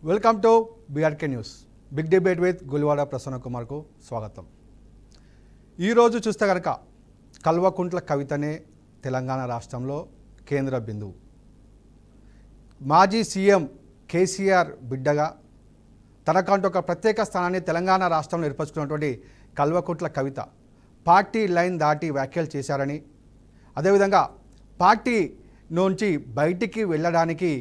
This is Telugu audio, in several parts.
Welcome to BRK news. Big debate with Guliwada Prasanna కుమార్కు స్వాగతం. ఈరోజు చూస్తే కనుక కల్వకుంట్ల కవితనే తెలంగాణ రాష్ట్రంలో కేంద్ర బిందువు. మాజీ సీఎం కేసీఆర్ బిడ్డగా తనకంటూ ఒక ప్రత్యేక స్థానాన్ని తెలంగాణ రాష్ట్రంలో ఏర్పరచుకున్నటువంటి కల్వకుంట్ల కవిత పార్టీ లైన్ దాటి వ్యాఖ్యలు చేశారని, అదేవిధంగా పార్టీ నుంచి బయటికి వెళ్ళడానికి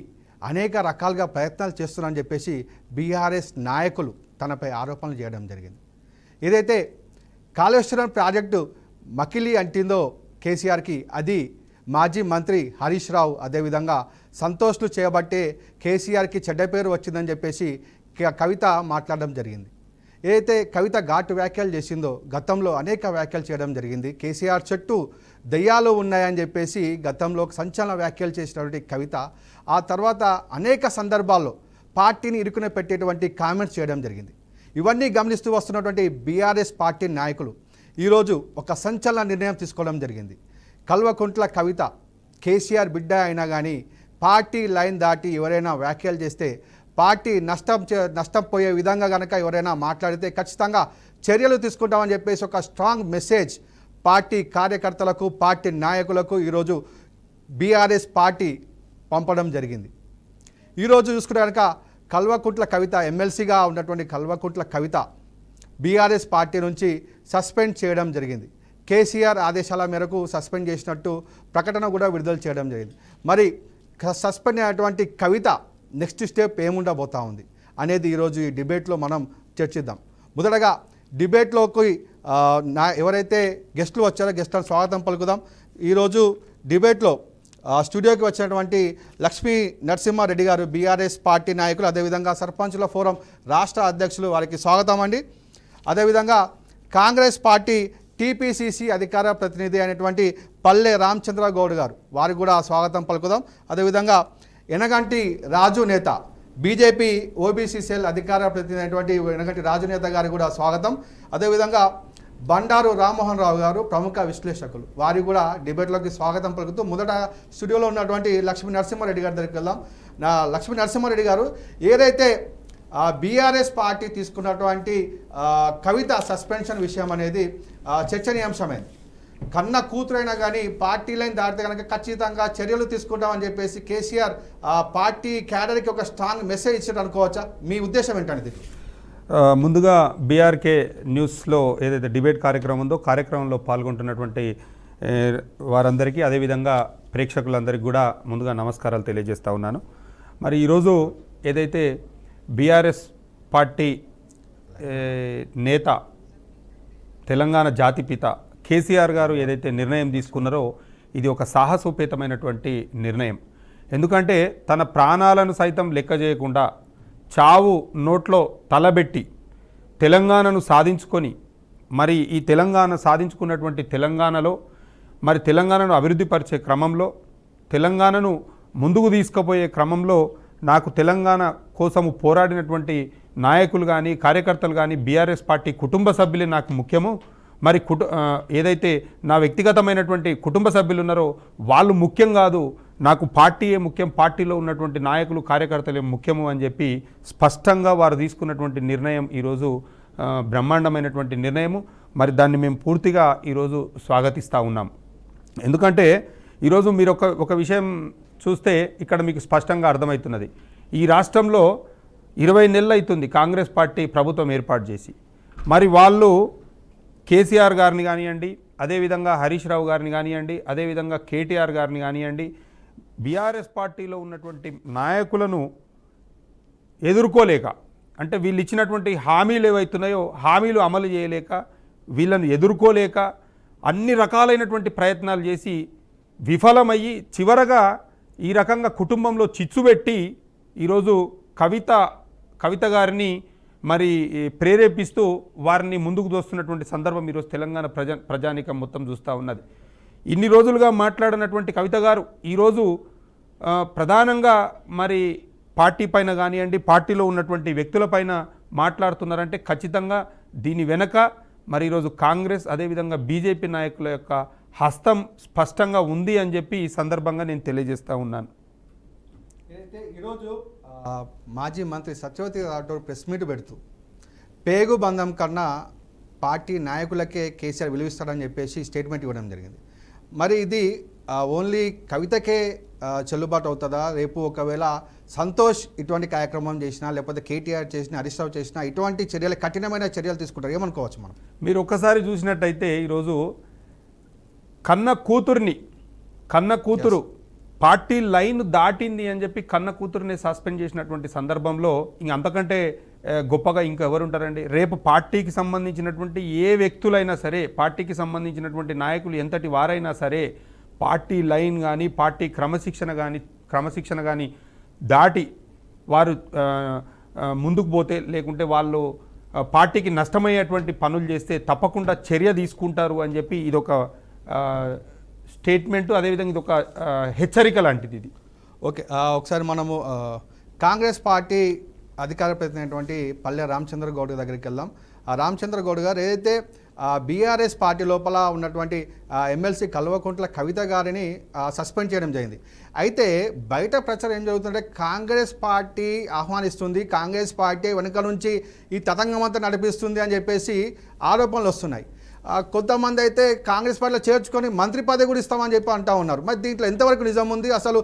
అనేక రకాలుగా ప్రయత్నాలు చేస్తున్నారని చెప్పేసి బీఆర్ఎస్ నాయకులు తనపై ఆరోపణలు చేయడం జరిగింది. ఏదైతే కాళేశ్వరం ప్రాజెక్టు మకిలి అంటిందో కేసీఆర్కి, అది మాజీ మంత్రి హరీష్ రావు అదేవిధంగా సంతోష్లు చేయబట్టే కేసీఆర్కి చెడ్డ పేరు వచ్చిందని చెప్పేసి కవిత మాట్లాడడం జరిగింది. ఏదైతే కవిత ఘాటు వ్యాఖ్యలు చేసిందో గతంలో అనేక వ్యాఖ్యలు చేయడం జరిగింది. కేసీఆర్ చుట్టూ దయ్యాలు ఉన్నాయని చెప్పేసి గతంలో సంచలన వ్యాఖ్యలు చేసినటువంటి కవిత ఆ తర్వాత అనేక సందర్భాల్లో పార్టీని ఇరుకున పెట్టేటువంటి కామెంట్స్ చేయడం జరిగింది. ఇవన్నీ గమనిస్తూ వస్తున్నటువంటి బీఆర్ఎస్ పార్టీ నాయకులు ఈరోజు ఒక సంచలన నిర్ణయం తీసుకోవడం జరిగింది. కల్వకుంట్ల కవిత కేసీఆర్ బిడ్డ అయినా కానీ పార్టీ లైన్ దాటి ఎవరైనా వ్యాఖ్యలు చేస్తే, పార్టీ నష్టం పోయే విధంగా కనుక ఎవరైనా మాట్లాడితే ఖచ్చితంగా చర్యలు తీసుకుంటామని చెప్పేసి ఒక స్ట్రాంగ్ మెసేజ్ పార్టీ కార్యకర్తలకు, పార్టీ నాయకులకు ఈరోజు బీఆర్ఎస్ పార్టీ పంపడం జరిగింది. ఈరోజు చూసుకుంటే కనుక కల్వకుంట్ల కవిత ఎమ్మెల్సీగా ఉన్నటువంటి కల్వకుంట్ల కవిత బీఆర్ఎస్ పార్టీ నుంచి సస్పెండ్ చేయడం జరిగింది. కేసీఆర్ ఆదేశాల మేరకు సస్పెండ్ చేసినట్టు ప్రకటన కూడా విడుదల చేయడం జరిగింది. మరి సస్పెండ్ అయినటువంటి కవిత నెక్స్ట్ స్టెప్ ఏముండబోతా ఉంది అనేది ఈరోజు ఈ డిబేట్లో మనం చర్చిద్దాం. మొదటగా డిబేట్లోకి ఎవరైతే గెస్టులు వచ్చారో గెస్టులను స్వాగతం పలుకుదాం. ఈరోజు డిబేట్లో స్టూడియోకి వచ్చినటువంటి లక్ష్మీ నరసింహారెడ్డి గారు, బీఆర్ఎస్ పార్టీ నాయకులు, అదేవిధంగా సర్పంచుల ఫోరం రాష్ట్ర అధ్యక్షులు, వారికి స్వాగతం అండి. అదేవిధంగా కాంగ్రెస్ పార్టీ టీపీసీసీ అధికార ప్రతినిధి అయినటువంటి పల్లె రామచంద్ర గౌడ్ గారు, వారికి కూడా స్వాగతం పలుకుదాం. అదేవిధంగా ఎనగంటి రాజు నేత, బీజేపీ ఓబీసీ సెల్ అధికార ప్రతినిధి అయినటువంటి ఎనగంటి రాజు నేత గారికి కూడా స్వాగతం. అదేవిధంగా బండారు రామ్మోహన్ రావు గారు, ప్రముఖ విశ్లేషకులు, వారికి కూడా డిబేట్లోకి స్వాగతం పలుకుతూ మొదట స్టూడియోలో ఉన్నటువంటి లక్ష్మీ నరసింహారెడ్డి గారి దగ్గరికి వెళ్దాం. లక్ష్మీ నరసింహారెడ్డి గారు, ఏదైతే బీఆర్ఎస్ పార్టీ తీసుకున్నటువంటి కవిత సస్పెన్షన్ విషయం అనేది చర్చనీయాంశమైంది. కన్న కూతురైనా కానీ పార్టీ లైన్ దాటితే కనుక ఖచ్చితంగా చర్యలు తీసుకుంటామని చెప్పేసి కేసీఆర్ పార్టీ క్యాడర్కి ఒక స్ట్రాంగ్ మెసేజ్ ఇచ్చారు అనుకోవచ్చా? మీ ఉద్దేశం ఏంటండి? ముందుగా బీఆర్కే న్యూస్లో ఏదైతే డిబేట్ కార్యక్రమం ఉందో కార్యక్రమంలో పాల్గొంటున్నటువంటి వారందరికీ, అదేవిధంగా ప్రేక్షకులందరికీ కూడా ముందుగా నమస్కారాలు తెలియజేస్తూ ఉన్నాను. మరి ఈరోజు ఏదైతే బీఆర్ఎస్ పార్టీ నేత, తెలంగాణ జాతిపిత కేసీఆర్ గారు ఏదైతే నిర్ణయం తీసుకున్నారో ఇది ఒక సాహసోపేతమైనటువంటి నిర్ణయం. ఎందుకంటే తన ప్రాణాలను సైతం లెక్క చేయకుండా చావు నోట్లో తలబెట్టి తెలంగాణను సాధించుకొని, మరి ఈ తెలంగాణ సాధించుకున్నటువంటి తెలంగాణలో మరి తెలంగాణను అభివృద్ధిపరిచే క్రమంలో, తెలంగాణను ముందుకు తీసుకుపోయే క్రమంలో నాకు తెలంగాణ కోసము పోరాడినటువంటి నాయకులు కానీ కార్యకర్తలు కానీ బీఆర్ఎస్ పార్టీ కుటుంబ సభ్యులే నాకు ముఖ్యము. మరి ఏదైతే నా వ్యక్తిగతమైనటువంటి కుటుంబ సభ్యులు ఉన్నారో వాళ్ళు ముఖ్యం కాదు, నాకు పార్టీయే ముఖ్యం, పార్టీలో ఉన్నటువంటి నాయకులు కార్యకర్తలే ముఖ్యము అని చెప్పి స్పష్టంగా వారు తీసుకున్నటువంటి నిర్ణయం ఈరోజు బ్రహ్మాండమైనటువంటి నిర్ణయము. మరి దాన్ని మేము పూర్తిగా ఈరోజు స్వాగతిస్తూ ఉన్నాం. ఎందుకంటే ఈరోజు మీరు ఒక విషయం చూస్తే ఇక్కడ మీకు స్పష్టంగా అర్థమవుతున్నది. ఈ రాష్ట్రంలో 20 నెలలు అవుతుంది కాంగ్రెస్ పార్టీ ప్రభుత్వం ఏర్పాటు చేసి. మరి వాళ్ళు కేసీఆర్ గారిని కానివ్వండి, అదేవిధంగా హరీష్ రావు గారిని కానివ్వండి, అదేవిధంగా కేటీఆర్ గారిని కానివ్వండి, బీఆర్ఎస్ పార్టీలో ఉన్నటువంటి నాయకులను ఎదుర్కోలేక, అంటే వీళ్ళు ఇచ్చినటువంటి హామీలు ఏవైతున్నాయో హామీలు అమలు చేయలేక, వీళ్ళను ఎదుర్కోలేక అన్ని రకాలైనటువంటి ప్రయత్నాలు చేసి విఫలమయ్యి చివరగా ఈ రకంగా కుటుంబంలో చిచ్చుబెట్టి ఈరోజు కవిత గారిని మరి ప్రేరేపిస్తూ వారిని ముందుకు దోస్తున్నటువంటి సందర్భం ఈరోజు తెలంగాణ ప్రజానీకం మొత్తం చూస్తూ ఉన్నది. ఇన్ని రోజులుగా మాట్లాడినటువంటి కవిత గారు ఈరోజు ప్రధానంగా మరి పార్టీ పైన కానివ్వండి, పార్టీలో ఉన్నటువంటి వ్యక్తులపైన మాట్లాడుతున్నారంటే ఖచ్చితంగా దీని వెనక మరి ఈరోజు కాంగ్రెస్ అదేవిధంగా బీజేపీ నాయకుల యొక్క హస్తం స్పష్టంగా ఉంది అని చెప్పి ఈ సందర్భంగా నేను తెలియజేస్తూ ఉన్నాను. ఏదైతే ఈరోజు మాజీ మంత్రి సత్యవతి రాథోడ్ ప్రెస్ మీట్ పెడుతూ పేగు బంధం కన్నా పార్టీ నాయకులకే కేసీఆర్ విలువిస్తాడని చెప్పేసి స్టేట్మెంట్ ఇవ్వడం జరిగింది. మరి ఇది ఓన్లీ కవితకే చెల్లుబాటు అవుతుందా? రేపు ఒకవేళ సంతోష్ ఇటువంటి కార్యక్రమం చేసినా, లేకపోతే కేటీఆర్ చేసినా, హరీష్ రావు చేసినా ఇటువంటి చర్యలు, కఠినమైన చర్యలు తీసుకుంటారు, ఏమనుకోవచ్చు మనం? మీరు ఒక్కసారి చూసినట్టయితే ఈరోజు కన్న కూతురు పార్టీ లైన్ దాటింది అని చెప్పి కన్న కూతురుని సస్పెండ్ చేసినటువంటి సందర్భంలో ఇంక అంతకంటే గొప్పగా ఇంకెవరు ఉంటారండి? రేపు పార్టీకి సంబంధించినటువంటి ఏ వ్యక్తులైనా సరే, పార్టీకి సంబంధించినటువంటి నాయకులు ఎంతటి వారైనా సరే, పార్టీ లైన్ కానీ పార్టీ క్రమశిక్షణ కానీ దాటి వారు ముందుకు పోతే, లేకుంటే వాళ్ళు పార్టీకి నష్టమయ్యేటువంటి పనులు చేస్తే తప్పకుండా చర్య తీసుకుంటారు అని చెప్పి ఇదొక స్టేట్మెంటు, అదేవిధంగా ఇది ఒక హెచ్చరిక లాంటిది ఇది. ఓకే, ఒకసారి మనము కాంగ్రెస్ పార్టీ అధికార ప్రతినిధి పల్లె రామచంద్ర గౌడ్ దగ్గరికి వెళ్దాం. రామచంద్ర గౌడ్ గారు ఏదైతే బీఆర్ఎస్ పార్టీ లోపల ఉన్నటువంటి ఎమ్మెల్సీ కల్వకుంట్ల కవిత గారిని సస్పెండ్ చేయడం జరిగింది. అయితే బయట ప్రచారం ఏం జరుగుతుందంటే కాంగ్రెస్ పార్టీ ఆహ్వానిస్తుంది, కాంగ్రెస్ పార్టీ వెనుక నుంచి ఈ తతంగమంతా నడిపిస్తుంది అని చెప్పేసి ఆరోపణలు వస్తున్నాయి. కొంతమంది అయితే కాంగ్రెస్ పార్టీలో చేర్చుకొని మంత్రి పదవి కూడా ఇస్తామని చెప్పి అంటూ ఉన్నారు. మరి దీంట్లో ఎంతవరకు నిజం ఉంది? అసలు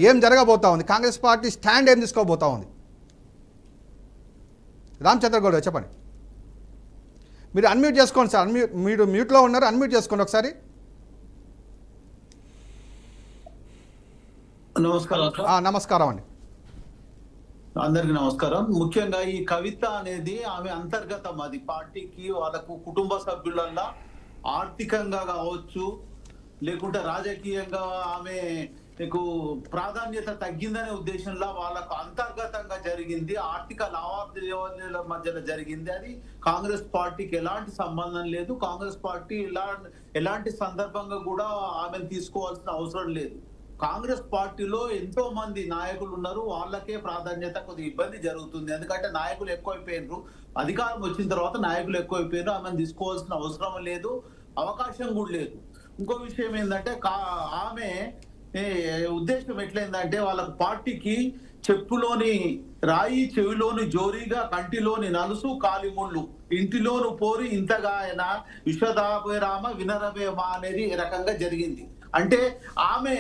ఏం జరగబోతా ఉంది? కాంగ్రెస్ పార్టీ స్టాండ్ ఏం తీసుకోబోతా ఉంది? రామచంద్ర గౌడ్ చెప్పండి. మీరు అన్మ్యూట్ చేసుకోండి సార్. మీరు మ్యూట్లో ఉన్నారు, అన్మ్యూట్ చేసుకోండి ఒకసారి. నమస్కారం అండి. అందరికి నమస్కారం. ముఖ్యంగా ఈ కవిత అనేది ఆమె అంతర్గతం, అది పార్టీకి వాళ్ళకు కుటుంబ సభ్యులల్లా ఆర్థికంగా కావచ్చు, లేకుంటే రాజకీయంగా ఆమె నీకు ప్రాధాన్యత తగ్గిందనే ఉద్దేశంలో వాళ్ళకు అంతర్గతంగా జరిగింది, ఆర్థిక లావాదేవీల మధ్యలో జరిగింది. అది కాంగ్రెస్ పార్టీకి ఎలాంటి సంబంధం లేదు. కాంగ్రెస్ పార్టీ ఎలాంటి సందర్భంగా కూడా ఆమెను తీసుకోవాల్సిన అవసరం లేదు. కాంగ్రెస్ పార్టీలో ఎంతో మంది నాయకులు ఉన్నారు, వాళ్ళకే ప్రాధాన్యత కొద్దిగా ఇబ్బంది జరుగుతుంది. ఎందుకంటే నాయకులు ఎక్కువైపోయినారు, అధికారం వచ్చిన తర్వాత నాయకులు ఎక్కువైపోయినారు. ఆమెను తీసుకోవాల్సిన అవసరం లేదు, అవకాశం కూడా లేదు. ఇంకో విషయం ఏంటంటే ఆమె ఉద్దేశం ఎట్లయిందంటే వాళ్ళకు పార్టీకి చెప్పులోని రాయి, చెవిలోని జోరీగా, కంటిలోని నలుసు, కాలిముళ్ళు, ఇంటిలోను పోరి ఇంతగా ఆయన విశ్వదాభిరామ వినరవేమ అనేది రకంగా జరిగింది. అంటే ఆమె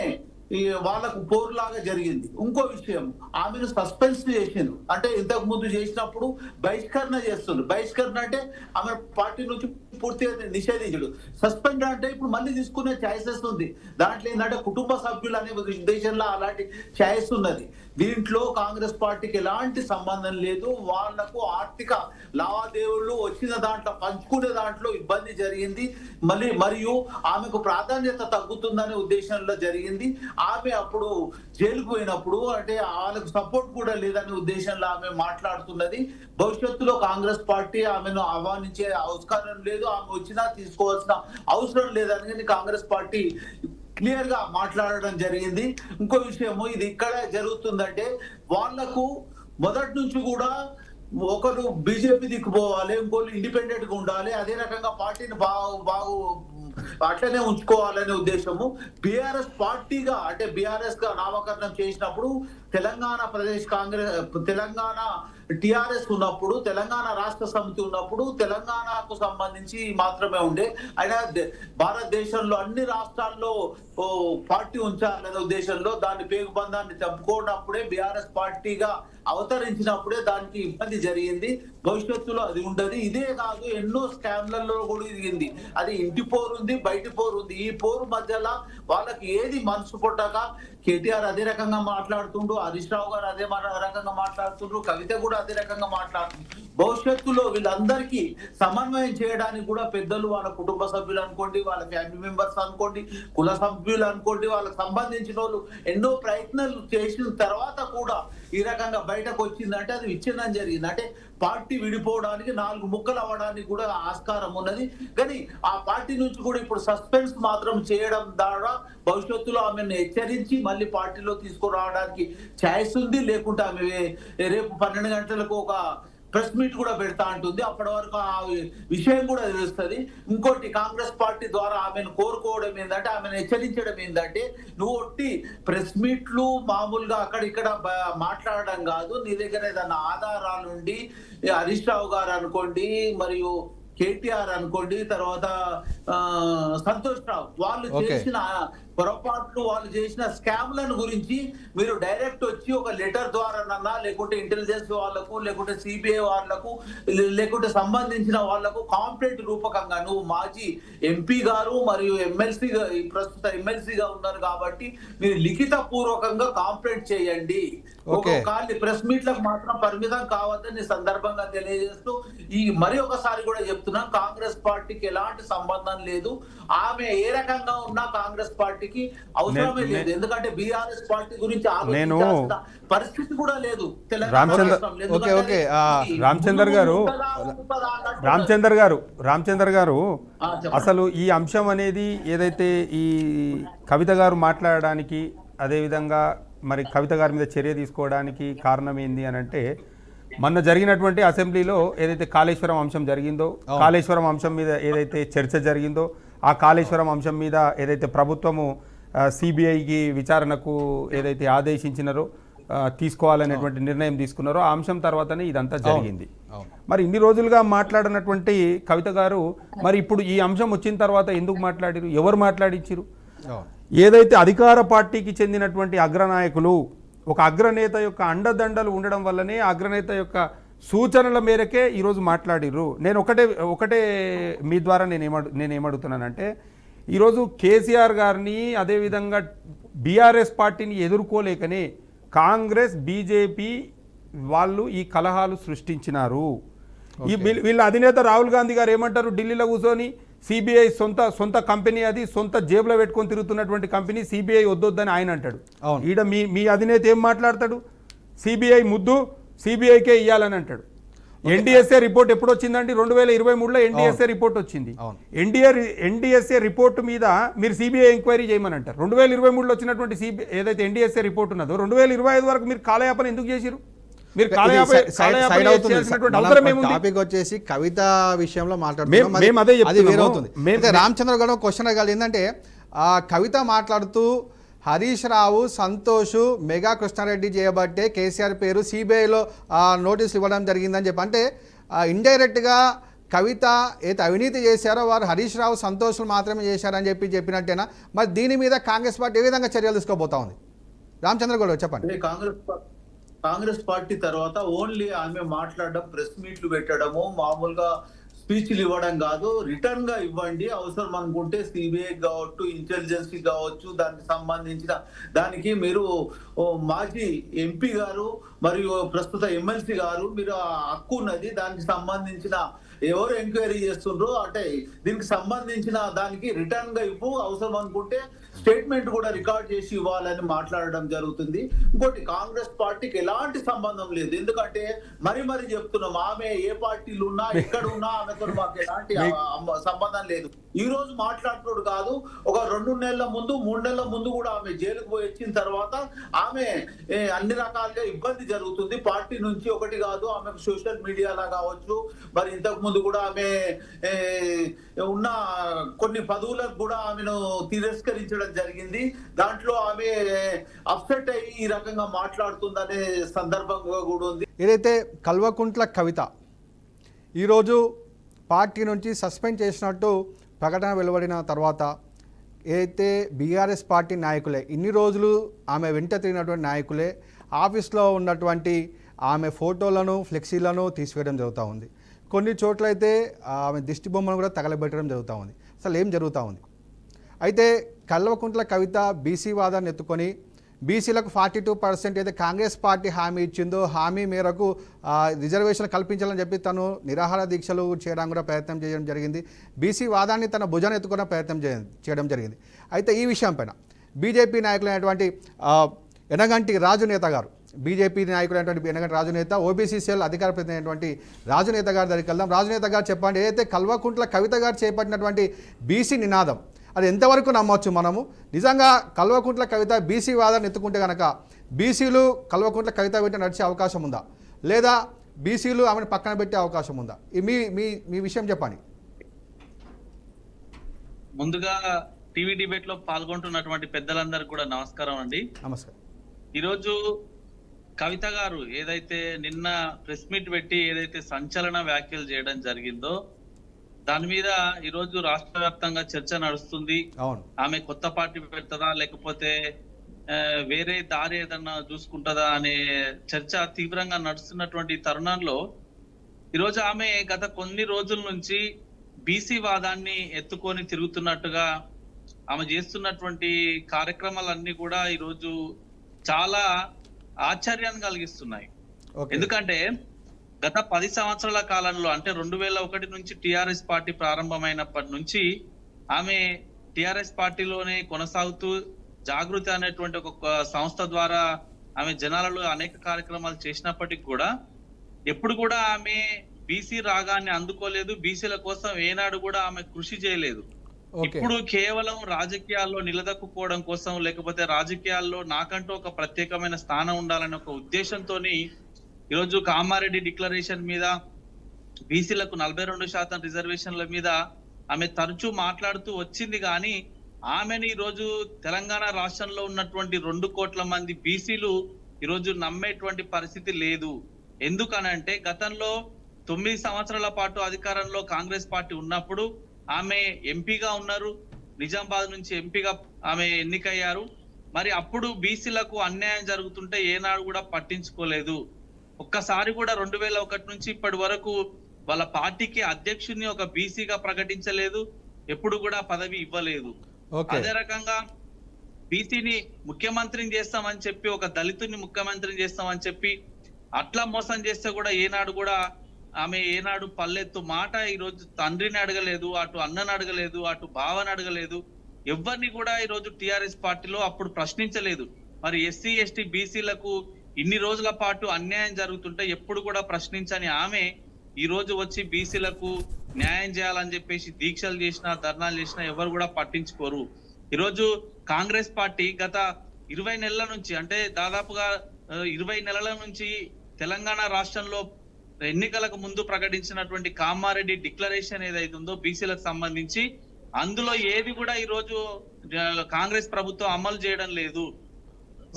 వాళ్ళకు పోరులాగా జరిగింది. ఇంకో విషయం, ఆమెను సస్పెన్స్ చేసిండ్రు. అంటే ఇంతకు ముందు చేసినప్పుడు బహిష్కరణ చేస్తుండ్రు. బహిష్కరణ అంటే ఆమె పార్టీ నుంచి పూర్తిగా నిషేధించడు. సస్పెండ్ అంటే ఇప్పుడు మళ్ళీ తీసుకునే ఛాయిసెస్ ఉంది. దాంట్లో ఏంటంటే కుటుంబ సభ్యులు అనే ఉద్దేశంలో అలాంటి ఛాయిస్ ఉన్నది. దీంట్లో కాంగ్రెస్ పార్టీకి ఎలాంటి సంబంధం లేదు. వాళ్లకు ఆర్థిక లావాదేవీలు వచ్చిన దాంట్లో పంచుకునే దాంట్లో ఇబ్బంది జరిగింది. మరియు ఆమెకు ప్రాధాన్యత తగ్గుతుందనే ఉద్దేశంలో జరిగింది. ఆమె అప్పుడు జైలుకు పోయినప్పుడు అంటే వాళ్ళకు సపోర్ట్ కూడా లేదనే ఉద్దేశంలో ఆమె మాట్లాడుతున్నది. భవిష్యత్తులో కాంగ్రెస్ పార్టీ ఆమెను ఆహ్వానించే ఆస్కారం లేదు, ఆమె వచ్చినా తీసుకోవాల్సిన అవసరం లేదని కాంగ్రెస్ పార్టీ క్లియర్ గా మాట్లాడడం జరిగింది. ఇంకో విషయము, ఇది ఇక్కడ జరుగుతుందంటే వాళ్లకు మొదటి నుంచి కూడా ఒకరు బీజేపీ దిక్కుపోవాలి, ఇంకోళ్ళు ఇండిపెండెంట్ గా ఉండాలి, అదే రకంగా పార్టీని బాగు అట్లనే ఉంచుకోవాలనే ఉద్దేశము. బీఆర్ఎస్ పార్టీగా అంటే బీఆర్ఎస్ గా నామకరణం చేసినప్పుడు తెలంగాణ ప్రదేశ్ కాంగ్రెస్, తెలంగాణ టిఆర్ఎస్ ఉన్నప్పుడు, తెలంగాణ రాష్ట్ర సమితి ఉన్నప్పుడు తెలంగాణకు సంబంధించి మాత్రమే ఉండే. అయినా భారతదేశంలో అన్ని రాష్ట్రాల్లో పార్టీ ఉంచాలనే ఉద్దేశంలో దాని పేగుబంధాన్ని చంపుకోనప్పుడే బీఆర్ఎస్ పార్టీగా అవతరించినప్పుడే దానికి ఇబ్బంది జరిగింది. భవిష్యత్తులో అది ఉండదు. ఇదే కాదు, ఎన్నో స్కామ్లలో కూడా ఇదిగింది. అది ఇంటి పోరు ఉంది, బయటి పోరు ఉంది. ఈ పోరు మధ్యలో వాళ్ళకి ఏది మనసు పుట్టక కేటీఆర్ అదే రకంగా మాట్లాడుతుండ్రు, హరీష్ రావు గారు అదే రకంగా మాట్లాడుతుండ్రు, కవిత కూడా అదే రకంగా మాట్లాడుతుండ్రు. భవిష్యత్తులో వీళ్ళందరికీ సమన్వయం చేయడానికి కూడా పెద్దలు, వాళ్ళ కుటుంబ సభ్యులు అనుకోండి, వాళ్ళ ఫ్యామిలీ మెంబర్స్ అనుకోండి, కుల సభ్యులు అనుకోండి, వాళ్ళకి సంబంధించిన వాళ్ళు ఎన్నో ప్రయత్నాలు చేసిన తర్వాత కూడా ఈ రకంగా బయటకు వచ్చిందంటే అది విచ్ఛిన్నం జరిగింది. అంటే పార్టీ విడిపోవడానికి, 4 ముక్కలు అవ్వడానికి కూడా ఆస్కారం ఉన్నది. కానీ ఆ పార్టీ నుంచి కూడా ఇప్పుడు సస్పెన్స్ మాత్రం చేయడం ద్వారా భవిష్యత్తులో ఆమెను హెచ్చరించి మళ్ళీ పార్టీలో తీసుకురావడానికి ఛాయిస్ ఉంది. లేకుంటే ఆమె రేపు 12 గంటలకు ఒక ప్రెస్ మీట్ కూడా పెడతా అంటుంది. అప్పటి వరకు ఆ విషయం కూడా తెలుస్తుంది. ఇంకోటి కాంగ్రెస్ పార్టీ ద్వారా ఆమెను కోరుకోవడం ఏంటంటే, ఆమెను హెచ్చరించడం ఏంటంటే, నువ్వు ఒట్టి ప్రెస్ మీట్లు మామూలుగా అక్కడ ఇక్కడ మాట్లాడడం కాదు, నీ దగ్గర ఏదైనా ఆధారాలు ఉండి, హరీష్ రావు గారు అనుకోండి, మరియు కేటీఆర్ అనుకోండి, తర్వాత సంతోష్ రావు వాళ్ళు చేసిన పొరపాట్లు, వాళ్ళు చేసిన స్కామ్లను గురించి మీరు డైరెక్ట్ వచ్చి ఒక లెటర్ ద్వారానన్నా, లేకుంటే ఇంటెలిజెన్స్ వాళ్ళకు, లేకుంటే సిబిఐ వాళ్ళకు, లేకుంటే సంబంధించిన వాళ్ళకు కాంప్లైంట్ రూపకంగా, నువ్వు మాజీ ఎంపీ గారు మరియు ఎమ్మెల్సీగా, ప్రస్తుత ఎమ్మెల్సీగా ఉన్నారు కాబట్టి మీరు లిఖిత పూర్వకంగా కాంప్లైంట్ చేయండి. ఒకసారి ప్రెస్ మీట్లకు మాత్రం పరిమితం కావద్దని సందర్భంగా తెలియజేస్తూ, ఈ మరి ఒకసారి కూడా చెప్తున్నాం, కాంగ్రెస్ పార్టీకి ఎలాంటి సంబంధం లేదు. ఆమె ఏ రకంగా ఉన్నా కాంగ్రెస్ పార్టీకి అవసరమే లేదు. ఎందుకంటే బీఆర్ఎస్ పార్టీ గురించి ఆలోచించాల్సిన పరిస్థితి కూడా లేదు. రామచందర్ గారు అసలు ఈ అంశం అనేది ఏదైతే ఈ కవిత గారు మాట్లాడడానికి, అదేవిధంగా మరి కవిత గారి మీద చర్య తీసుకోవడానికి కారణం ఏంది అని అంటే, మొన్న జరిగినటువంటి అసెంబ్లీలో ఏదైతే కాళేశ్వరం అంశం జరిగిందో, కాళేశ్వరం అంశం మీద ఏదైతే చర్చ జరిగిందో, ఆ కాళేశ్వరం అంశం మీద ఏదైతే ప్రభుత్వము సిబిఐకి విచారణకు ఏదైతే ఆదేశించినారో, తీసుకోవాలనేటువంటి నిర్ణయం తీసుకున్నారో, ఆ అంశం తర్వాతనే ఇదంతా జరిగింది. మరి ఇన్ని రోజులుగా మాట్లాడినటువంటి కవిత గారు మరి ఇప్పుడు ఈ అంశం వచ్చిన తర్వాత ఎందుకు మాట్లాడిరు, ఎవరు మాట్లాడించారు? ఏదైతే అధికార పార్టీకి చెందినటువంటి అగ్రనాయకులు, ఒక అగ్రనేత యొక్క అండదండలు ఉండడం వల్లనే అగ్రనేత యొక్క సూచనల మేరకే ఈరోజు మాట్లాడిర్రు. నేను ఒకటే మీ ద్వారా నేనేమడుగుతున్నానంటే, ఈరోజు కేసీఆర్ గారిని, అదేవిధంగా బీఆర్ఎస్ పార్టీని ఎదుర్కోలేకనే కాంగ్రెస్, బీజేపీ వాళ్ళు ఈ కలహాలు సృష్టించినారు. ఈ వీళ్ళ అధినేత రాహుల్ గాంధీ గారు ఏమంటారు, ఢిల్లీలో కూర్చొని సిబిఐ సొంత కంపెనీ, అది సొంత జేబులో పెట్టుకొని తిరుగుతున్నటువంటి కంపెనీ, సిబిఐ వద్దొద్దని ఆయన అంటాడు. ఈడ మీ అధినేత ఏం మాట్లాడతాడు, సిబిఐ ముద్దు సిబిఐకే ఇవ్వాలని అంటాడు. ఎన్డీఎస్ఏ రిపోర్ట్ ఎప్పుడు వచ్చిందండి? 2023లో ఎన్డీఎస్ఏ రిపోర్ట్ వచ్చింది. ఎన్డీఎస్ఏ రిపోర్ట్ మీద మీరు సిబిఐ ఎంక్వైరీ చేయమని అంటారు. 2023లో వచ్చినటువంటి ఏదైతే ఎన్డీఎస్ఏ రిపోర్ట్ ఉన్నదో 2025 వరకు మీరు కాలయాపన ఎందుకు చేసిరు? మీరు టాపిక్ వచ్చేసి కవిత విషయంలో మాట్లాడుతున్నాం. రామచంద్ర గారు క్వశ్చన్ అడగాలి ఏంటంటే, కవిత మాట్లాడుతూ హరీష్ రావు, సంతోష్, మెగా కృష్ణారెడ్డి చేయబట్టే కేసీఆర్ పేరు సిబిఐలో నోటీసులు ఇవ్వడం జరిగిందని చెప్పి, అంటే ఇండైరెక్ట్గా కవిత ఏదైతే అవినీతి చేశారో వారు హరీష్ రావు, సంతోష్లు మాత్రమే చేశారని చెప్పినట్టేనా? మరి దీని మీద కాంగ్రెస్ పార్టీ ఏ విధంగా చర్యలు తీసుకోబోతా ఉంది? రామచంద్ర గౌడ్ చెప్పండి. కాంగ్రెస్ పార్టీ తర్వాత ఓన్లీ ఆమె మాట్లాడడం, ప్రెస్ మీట్లు పెట్టడము, మామూలుగా స్పీచ్లు ఇవ్వడం కాదు, రిటర్న్ గా ఇవ్వండి. అవసరం అనుకుంటే సిబిఐ కావచ్చు, ఇంటెలిజెన్స్ కావచ్చు, దానికి సంబంధించిన దానికి మీరు మాజీ ఎంపీ గారు మరియు ప్రస్తుత ఎమ్మెల్సీ గారు, మీరు హక్కు ఉన్నది. దానికి సంబంధించిన ఎవరు ఎంక్వైరీ చేస్తుండ్రో అంటే దీనికి సంబంధించిన దానికి రిటర్న్ గా ఇవ్వు, అవసరం అనుకుంటే స్టేట్మెంట్ కూడా రికార్డ్ చేసి ఇవ్వాలని మాట్లాడడం జరుగుతుంది. ఇంకోటి, కాంగ్రెస్ పార్టీకి ఎలాంటి సంబంధం లేదు. ఎందుకంటే మరి చెప్తున్నాం, ఆమె ఏ పార్టీలు ఉన్నా, ఎక్కడ ఉన్నా ఆమెతో మాకు ఎలాంటి సంబంధం లేదు. ఈ రోజు మాట్లాడుతున్నాడు కాదు, ఒక 2 నెలల ముందు, 3 నెలల ముందు కూడా ఆమె జైలుకు పోయి వచ్చిన తర్వాత ఆమె అన్ని రకాలుగా ఇబ్బంది జరుగుతుంది పార్టీ నుంచి. ఒకటి కాదు, ఆమెకు సోషల్ మీడియాలో కావచ్చు, మరి ఇంతకు ముందు కూడా ఆమె ఉన్న కొన్ని పదవులకు కూడా ఆమెను తిరస్కరించడం జరిగింది. దాంట్లో ఆమె అప్సెట్ అయ్యి ఈ రకంగా మాట్లాడుతుందనే సందర్భంగా కూడా ఉంది. ఏదైతే కల్వకుంట్ల కవిత ఈరోజు పార్టీ నుంచి సస్పెండ్ చేసినట్టు ప్రకటన వెలువడిన తర్వాత, ఏదైతే బీఆర్ఎస్ పార్టీ నాయకులే, ఇన్ని రోజులు ఆమె వెంట తిరిగినటువంటి నాయకులే ఆఫీస్లో ఉన్నటువంటి ఆమె ఫోటోలను, ఫ్లెక్సీలను తీసివేయడం జరుగుతూ ఉంది. కొన్ని చోట్లయితే ఆమె దిష్టి బొమ్మను కూడా తగలబెట్టడం జరుగుతూ ఉంది. అసలు ఏం జరుగుతూ ఉంది? అయితే కల్వకుంట్ల కవిత బీసీ వాదాన్ని ఎత్తుకొని బీసీలకు 42% అయితే కాంగ్రెస్ పార్టీ హామీ ఇచ్చిందో హామీ మేరకు రిజర్వేషన్ కల్పించాలని చెప్పి తను నిరాహార దీక్షలు చేయడం కూడా ప్రయత్నం చేయడం జరిగింది. బీసీ వాదాన్ని తన భుజాన్ని ఎత్తుకునే ప్రయత్నం చేయడం జరిగింది. అయితే ఈ విషయం పైన బీజేపీ నాయకులైనటువంటి ఎనగంటి రాజు నేత గారు, బీజేపీ నాయకులైనటువంటి ఎనగంటి రాజు నేత, ఓబీసీ సెల్ అధికార ప్రతినిధి అయినటువంటి రాజు నేత గారి దగ్గరికి వెళ్దాం. రాజు నేత గారు చెప్పండి, ఏదైతే కల్వకుంట్ల కవిత గారు చేపట్టినటువంటి బీసీ నినాదం అది ఎంతవరకు నమ్మవచ్చు మనము? నిజంగా కల్వకుంట్ల కవిత బీసీ వాదాన్ని ఎత్తుకుంటే కనుక బీసీలు కల్వకుంట్ల కవిత వెంట నడిచే అవకాశం ఉందా? లేదా బీసీలు ఆమెను పక్కన పెట్టే అవకాశం ఉందా? మీ మీ మీ విషయం చెప్పండి. ముందుగా టీవీ డిబేట్ లో పాల్గొంటున్నటువంటి పెద్దలందరికీ కూడా నమస్కారం అండి. నమస్కారం. ఈరోజు కవిత గారు ఏదైతే నిన్న ప్రెస్ మీట్ పెట్టి ఏదైతే సంచలన వ్యాఖ్యలు చేయడం జరిగిందో దాని మీద ఈరోజు రాష్ట్ర వ్యాప్తంగా చర్చ నడుస్తుంది. అవును. ఆమె కొత్త పార్టీ పెడతదా లేకపోతే వేరే దారి ఏదన్నా చూసుకుంటుందా అనే చర్చ తీవ్రంగా నడుస్తున్నటువంటి తరుణంలో ఈరోజు ఆమె గత కొన్ని రోజుల నుంచి బీసీ వాదాన్ని ఎత్తుకొని తిరుగుతున్నట్టుగా ఆమె చేస్తున్నటువంటి కార్యక్రమాలన్నీ కూడా ఈరోజు చాలా ఆశ్చర్యాన్ని కలిగిస్తున్నాయి. ఓకే. ఎందుకంటే గత 10 సంవత్సరాల కాలంలో అంటే 2001 నుంచి టిఆర్ఎస్ పార్టీ ప్రారంభమైనప్పటి నుంచి ఆమె టిఆర్ఎస్ పార్టీలోనే కొనసాగుతూ జాగృతి అనేటువంటి ఒక సంస్థ ద్వారా ఆమె జనాలలో అనేక కార్యక్రమాలు చేసినప్పటికీ కూడా ఎప్పుడు కూడా ఆమె బీసీ రాగాన్ని అందుకోలేదు. బీసీల కోసం ఏనాడు కూడా ఆమె కృషి చేయలేదు. ఓకే. ఇప్పుడు కేవలం రాజకీయాల్లో నిలదొక్కుకోవడం కోసం లేకపోతే రాజకీయాల్లో నాకంటూ ఒక ప్రత్యేకమైన స్థానం ఉండాలనే ఒక ఉద్దేశంతో ఈరోజు కామారెడ్డి డిక్లరేషన్ మీద బీసీలకు 42% రిజర్వేషన్ల మీద ఆమె తరచూ మాట్లాడుతూ వచ్చింది. కానీ ఆమెను ఈరోజు తెలంగాణ రాష్ట్రంలో ఉన్నటువంటి 2 కోట్ల మంది బీసీలు ఈరోజు నమ్మేటువంటి పరిస్థితి లేదు. ఎందుకనంటే గతంలో 9 సంవత్సరాల పాటు అధికారంలో కాంగ్రెస్ పార్టీ ఉన్నప్పుడు ఆమె ఎంపీగా ఉన్నారు. నిజామాబాద్ నుంచి ఎంపీగా ఆమె ఎన్నికయ్యారు. మరి అప్పుడు బీసీలకు అన్యాయం జరుగుతుంటే ఏనాడు కూడా పట్టించుకోలేదు. ఒక్కసారి కూడా 2001 నుంచి ఇప్పటి వరకు వాళ్ళ పార్టీకి అధ్యక్షుడిని ఒక బీసీగా ప్రకటించలేదు. ఎప్పుడు కూడా పదవి ఇవ్వలేదు. అదే రకంగా బీసీని ముఖ్యమంత్రిని చేస్తామని చెప్పి ఒక దళితుని ముఖ్యమంత్రిని చేస్తామని చెప్పి అట్లా మోసం చేస్తే కూడా ఏనాడు కూడా ఆమె ఏనాడు పల్లెత్తు మాట ఈరోజు తండ్రిని అడగలేదు, అటు అన్నని అడగలేదు, అటు బావని అడగలేదు. ఎవరిని కూడా ఈరోజు టిఆర్ఎస్ పార్టీలో అప్పుడు ప్రశ్నించలేదు. మరి ఎస్సీ ఎస్టీ బీసీలకు ఇన్ని రోజుల పాటు అన్యాయం జరుగుతుంటే ఎప్పుడు కూడా ప్రశ్నించని ఆమె ఈ రోజు వచ్చి బీసీలకు న్యాయం చేయాలని చెప్పేసి దీక్షలు చేసినా ధర్నాలు చేసినా ఎవరు కూడా పట్టించుకోరు. ఈరోజు కాంగ్రెస్ పార్టీ గత 20 నెలల నుంచి అంటే దాదాపుగా 20 నెలల నుంచి తెలంగాణ రాష్ట్రంలో ఎన్నికలకు ముందు ప్రకటించినటువంటి కామారెడ్డి డిక్లరేషన్ ఏదైతే ఉందో బీసీలకు సంబంధించి అందులో ఏది కూడా ఈ రోజు కాంగ్రెస్ ప్రభుత్వం అమలు చేయడం లేదు.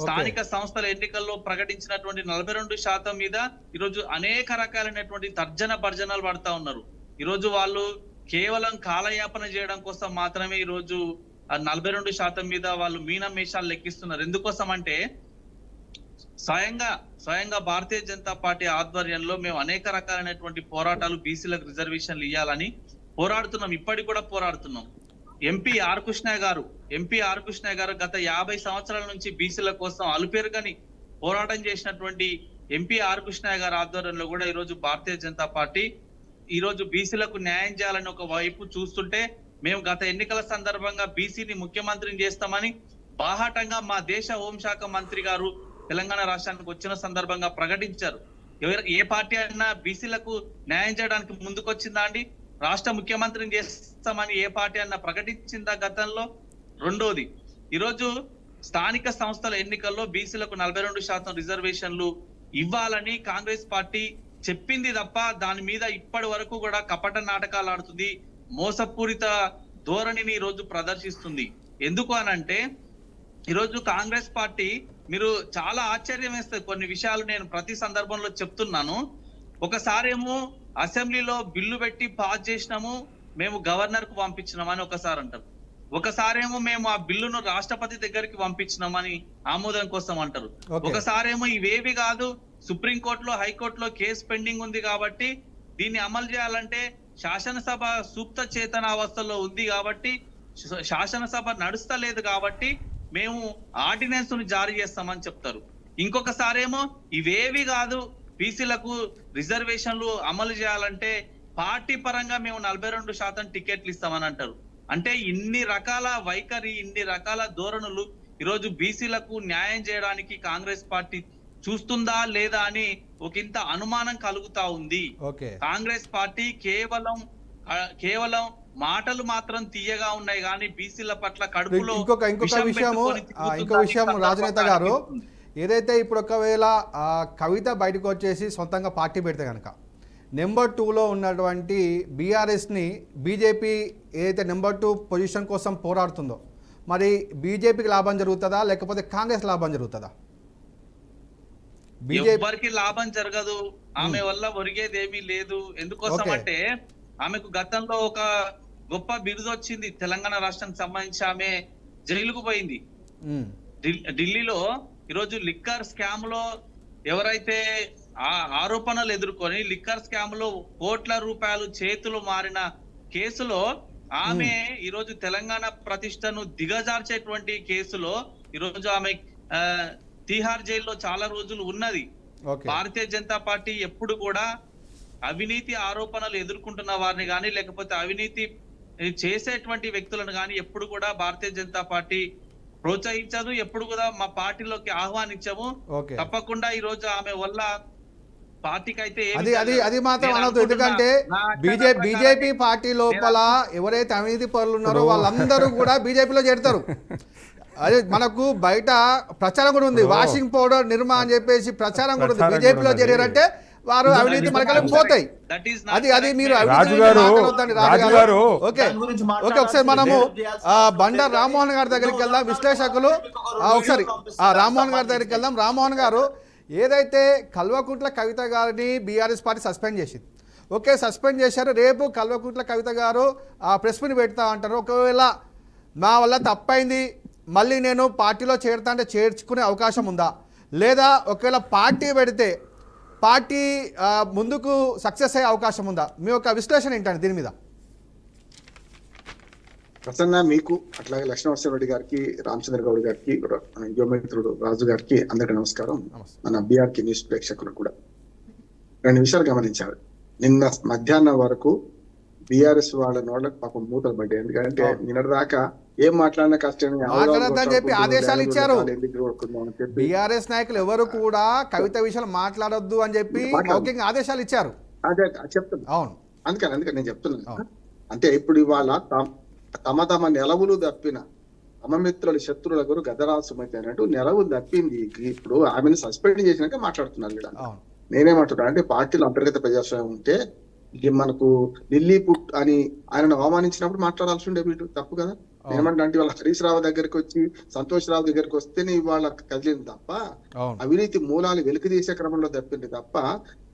స్థానిక సంస్థల ఎన్నికల్లో ప్రకటించినటువంటి 42% మీద ఈరోజు అనేక రకాలైనటువంటి తర్జన భర్జనలు పడతా ఉన్నారు. ఈరోజు వాళ్ళు కేవలం కాలయాపన చేయడం కోసం మాత్రమే ఈరోజు 42% మీద వాళ్ళు మీనమేషాలు లెక్కిస్తున్నారు. ఎందుకోసం అంటే స్వయంగా భారతీయ జనతా పార్టీ ఆధ్వర్యంలో మేము అనేక రకాలైనటువంటి పోరాటాలు బీసీలకు రిజర్వేషన్లు ఇవ్వాలని పోరాడుతున్నాం. ఇప్పటికి కూడా పోరాడుతున్నాం. ఎంపీ ఆర్ కృష్ణయ్య గారు గత 50 సంవత్సరాల నుంచి బీసీల కోసం అలుపెరుగని పోరాటం చేసినటువంటి ఎంపీ ఆర్ కృష్ణయ్య గారి ఆధ్వర్యంలో కూడా ఈరోజు భారతీయ జనతా పార్టీ ఈరోజు బీసీలకు న్యాయం చేయాలని ఒక వైపు చూస్తుంటే మేము గత ఎన్నికల సందర్భంగా బీసీని ముఖ్యమంత్రిని చేస్తామని బాహాటంగా మా దేశ హోంశాఖ మంత్రి గారు తెలంగాణ రాష్ట్రానికి వచ్చిన సందర్భంగా ప్రకటించారు. ఏ పార్టీ అయినా బీసీలకు న్యాయం చేయడానికి ముందుకొచ్చిందా అండి? రాష్ట్ర ముఖ్యమంత్రిని చేస్తామని ఏ పార్టీ అన్నా ప్రకటించిందా గతంలో? రెండోది, ఈరోజు స్థానిక సంస్థల ఎన్నికల్లో బీసీలకు 42% రిజర్వేషన్లు ఇవ్వాలని కాంగ్రెస్ పార్టీ చెప్పింది తప్ప దాని మీద ఇప్పటి వరకు కూడా కపట నాటకాలు ఆడుతుంది, మోసపూరిత ధోరణిని ఈరోజు ప్రదర్శిస్తుంది. ఎందుకు అనంటే ఈరోజు కాంగ్రెస్ పార్టీ మీరు చాలా ఆశ్చర్యం వేస్తుంది. కొన్ని విషయాలు నేను ప్రతి సందర్భంలో చెప్తున్నాను. ఒకసారేమో అసెంబ్లీలో బిల్లు పెట్టి పాస్ చేసినాము, మేము గవర్నర్ కు పంపించినామని ఒకసారి అంటారు. ఒకసారేమో మేము ఆ బిల్లును రాష్ట్రపతి దగ్గరికి పంపించినామని ఆమోదం కోసం అంటారు. ఒకసారేమో ఇవేవి కాదు, సుప్రీంకోర్టులో హైకోర్టులో కేసు పెండింగ్ ఉంది కాబట్టి దీన్ని అమలు చేయాలంటే శాసనసభ సూక్త చేతనావస్థలో ఉంది కాబట్టి శాసనసభ నడుస్తలేదు కాబట్టి మేము ఆర్డినెన్స్ ను జారీ చేస్తామని చెప్తారు. ఇంకొకసారేమో ఇవేవి కాదు, బీసీలకు రిజర్వేషన్లు అమలు చేయాలంటే పార్టీ పరంగా మేము 42% టికెట్లు ఇస్తామని అంటారు. అంటే ఇన్ని రకాల వైఖరి, ఇన్ని రకాల ధోరణులు ఈరోజు బీసీలకు న్యాయం చేయడానికి కాంగ్రెస్ పార్టీ చూస్తుందా లేదా అని ఒకంత అనుమానం కలుగుతా ఉంది. కాంగ్రెస్ పార్టీ కేవలం మాటలు మాత్రం తీయగా ఉన్నాయి కానీ బీసీల పట్ల కడుపులో ఇంకొక విషయం రాజనేత గారు, ఏదైతే ఇప్పుడు ఒకవేళ కవిత బయటకు వచ్చేసి సొంతంగా పార్టీ పెడితే కనుక నెంబర్ 2లో ఉన్నటువంటి బీఆర్ఎస్ని బీజేపీ ఏదైతే నెంబర్ 2 పొజిషన్ కోసం పోరాడుతుందో మరి బీజేపీకి లాభం జరుగుతుందా లేకపోతే కాంగ్రెస్ లాభం జరుగుతుందా? ఎవరికి లాభం జరగదు, ఆమె వల్ల ఒరిగేది ఏమీ లేదు. ఎందుకోసం అంటే ఆమెకు గతంలో ఒక గొప్ప బిరుదు వచ్చింది, తెలంగాణ రాష్ట్రానికి సంబంధించి ఆమె జైలుకు పోయింది. ఢిల్లీలో ఈరోజు లిక్కర్ స్కామ్ లో ఎవరైతే ఆరోపణలు ఎదుర్కొని లిక్కర్ స్కామ్ లో కోట్ల రూపాయలు చేతులు మారిన కేసులో ఆమె ఈరోజు తెలంగాణ ప్రతిష్టను దిగజార్చేటువంటి కేసులో ఈరోజు ఆమె తిహార్ జైల్లో చాలా రోజులు ఉన్నది. భారతీయ జనతా పార్టీ ఎప్పుడు కూడా అవినీతి ఆరోపణలు ఎదుర్కొంటున్న వారిని కానీ లేకపోతే అవినీతి చేసేటువంటి వ్యక్తులను కానీ ఎప్పుడు కూడా భారతీయ జనతా పార్టీ ప్రోత్సహించదు, ఎప్పుడు కూడా మా పార్టీలోకి ఆహ్వానించము. తప్పకుండా ఈ రోజు ఆమె వల్ల పార్టీకి అయితే అది మాత్రం అనదు. ఎందుకంటే బీజేపీ పార్టీ లోపల ఎవరైతే అవినీతి పరులు ఉన్నారో వాళ్ళందరూ కూడా బీజేపీలో చేరుతారు. అదే మనకు బయట ప్రచారం కూడా ఉంది, వాషింగ్ పౌడర్ నిర్మా అని చెప్పేసి ప్రచారం కూడా ఉంది. బీజేపీలో చేరారంటే వారు అవినీతి మనకలకు పోతాయి. అది మీరు ఓకే ఒకసారి మనము బండారు రామ్మోహన్ గారి దగ్గరికి వెళ్దాం. విశ్లేషకులు ఒకసారి రామ్మోహన్ గారి దగ్గరికి వెళ్దాం. రామ్మోహన్ గారు, ఏదైతే కల్వకుంట్ల కవిత గారిని బీఆర్ఎస్ పార్టీ సస్పెండ్ చేసింది, ఓకే సస్పెండ్ చేశారు. రేపు కల్వకుంట్ల కవిత గారు ప్రెస్ మీట్ పెడతా అంటారు. ఒకవేళ నా వల్ల తప్పైంది మళ్ళీ నేను పార్టీలో చేరుతా అంటే చేర్చుకునే అవకాశం ఉందా, లేదా ఒకవేళ పార్టీ పెడితే పార్టీ ముందుకు సక్సెస్ అయ్యే అవకాశం ఉందా? మీ యొక్క విశ్లేషణ ఏంటండి దీని మీద? ప్రసన్న, మీకు అట్లాగే లక్ష్మణరెడ్డి గారికి, రామచంద్ర గౌడ్ గారికి, యువమిత్రుడు రాజు గారికి అందరికీ నమస్కారం. మన బీఆర్కే న్యూస్ ప్రేక్షకులకు కూడా 2 విషయాలు గమనించారు. నిన్న మధ్యాహ్నం వరకు బీఆర్ఎస్ వాళ్ళ నోళ్ళకి పాపం మూతలు పడ్డాయి. ఎందుకంటే నిన్నటిదాకా ఏం మాట్లాడినా కష్టం చెప్పి ఆదేశాలు ఇచ్చారు. బీఆర్ఎస్ నాయకులు ఎవరు కూడా కవిత విషయాలు మాట్లాడొద్దు అని చెప్పి మౌఖికంగా ఆదేశాలు ఇచ్చారు. అదే చెప్తున్నా. అవును, అందుకని నేను చెప్తున్నాను. అంటే ఇప్పుడు ఇవాళ తమ నెలవులు తప్పిన తమ మిత్రుల శత్రులకు గదరాసుమైతే అన్నట్టు నెలవులు తప్పింది. ఇప్పుడు ఆమెను సస్పెండ్ చేసినాక మాట్లాడుతున్నారు ఇక్కడ. నేనేమంటున్నా అంటే పార్టీలో అంతర్గత ప్రజాస్వామ్యం ఉంటే మనకు ఢిల్లీ పుట్ అని ఆయనను అవమానించినప్పుడు మాట్లాడాల్సి ఉండే వీళ్ళు తప్పు కదా. ఏమంటే అంటే వాళ్ళ హరీష్ రావు దగ్గరికి వచ్చి సంతోష్ రావు దగ్గరికి వస్తేనే ఇవాళ కదిలింది తప్ప అవినీతి మూలాలు వెలికి తీసే క్రమంలో తప్పింది తప్ప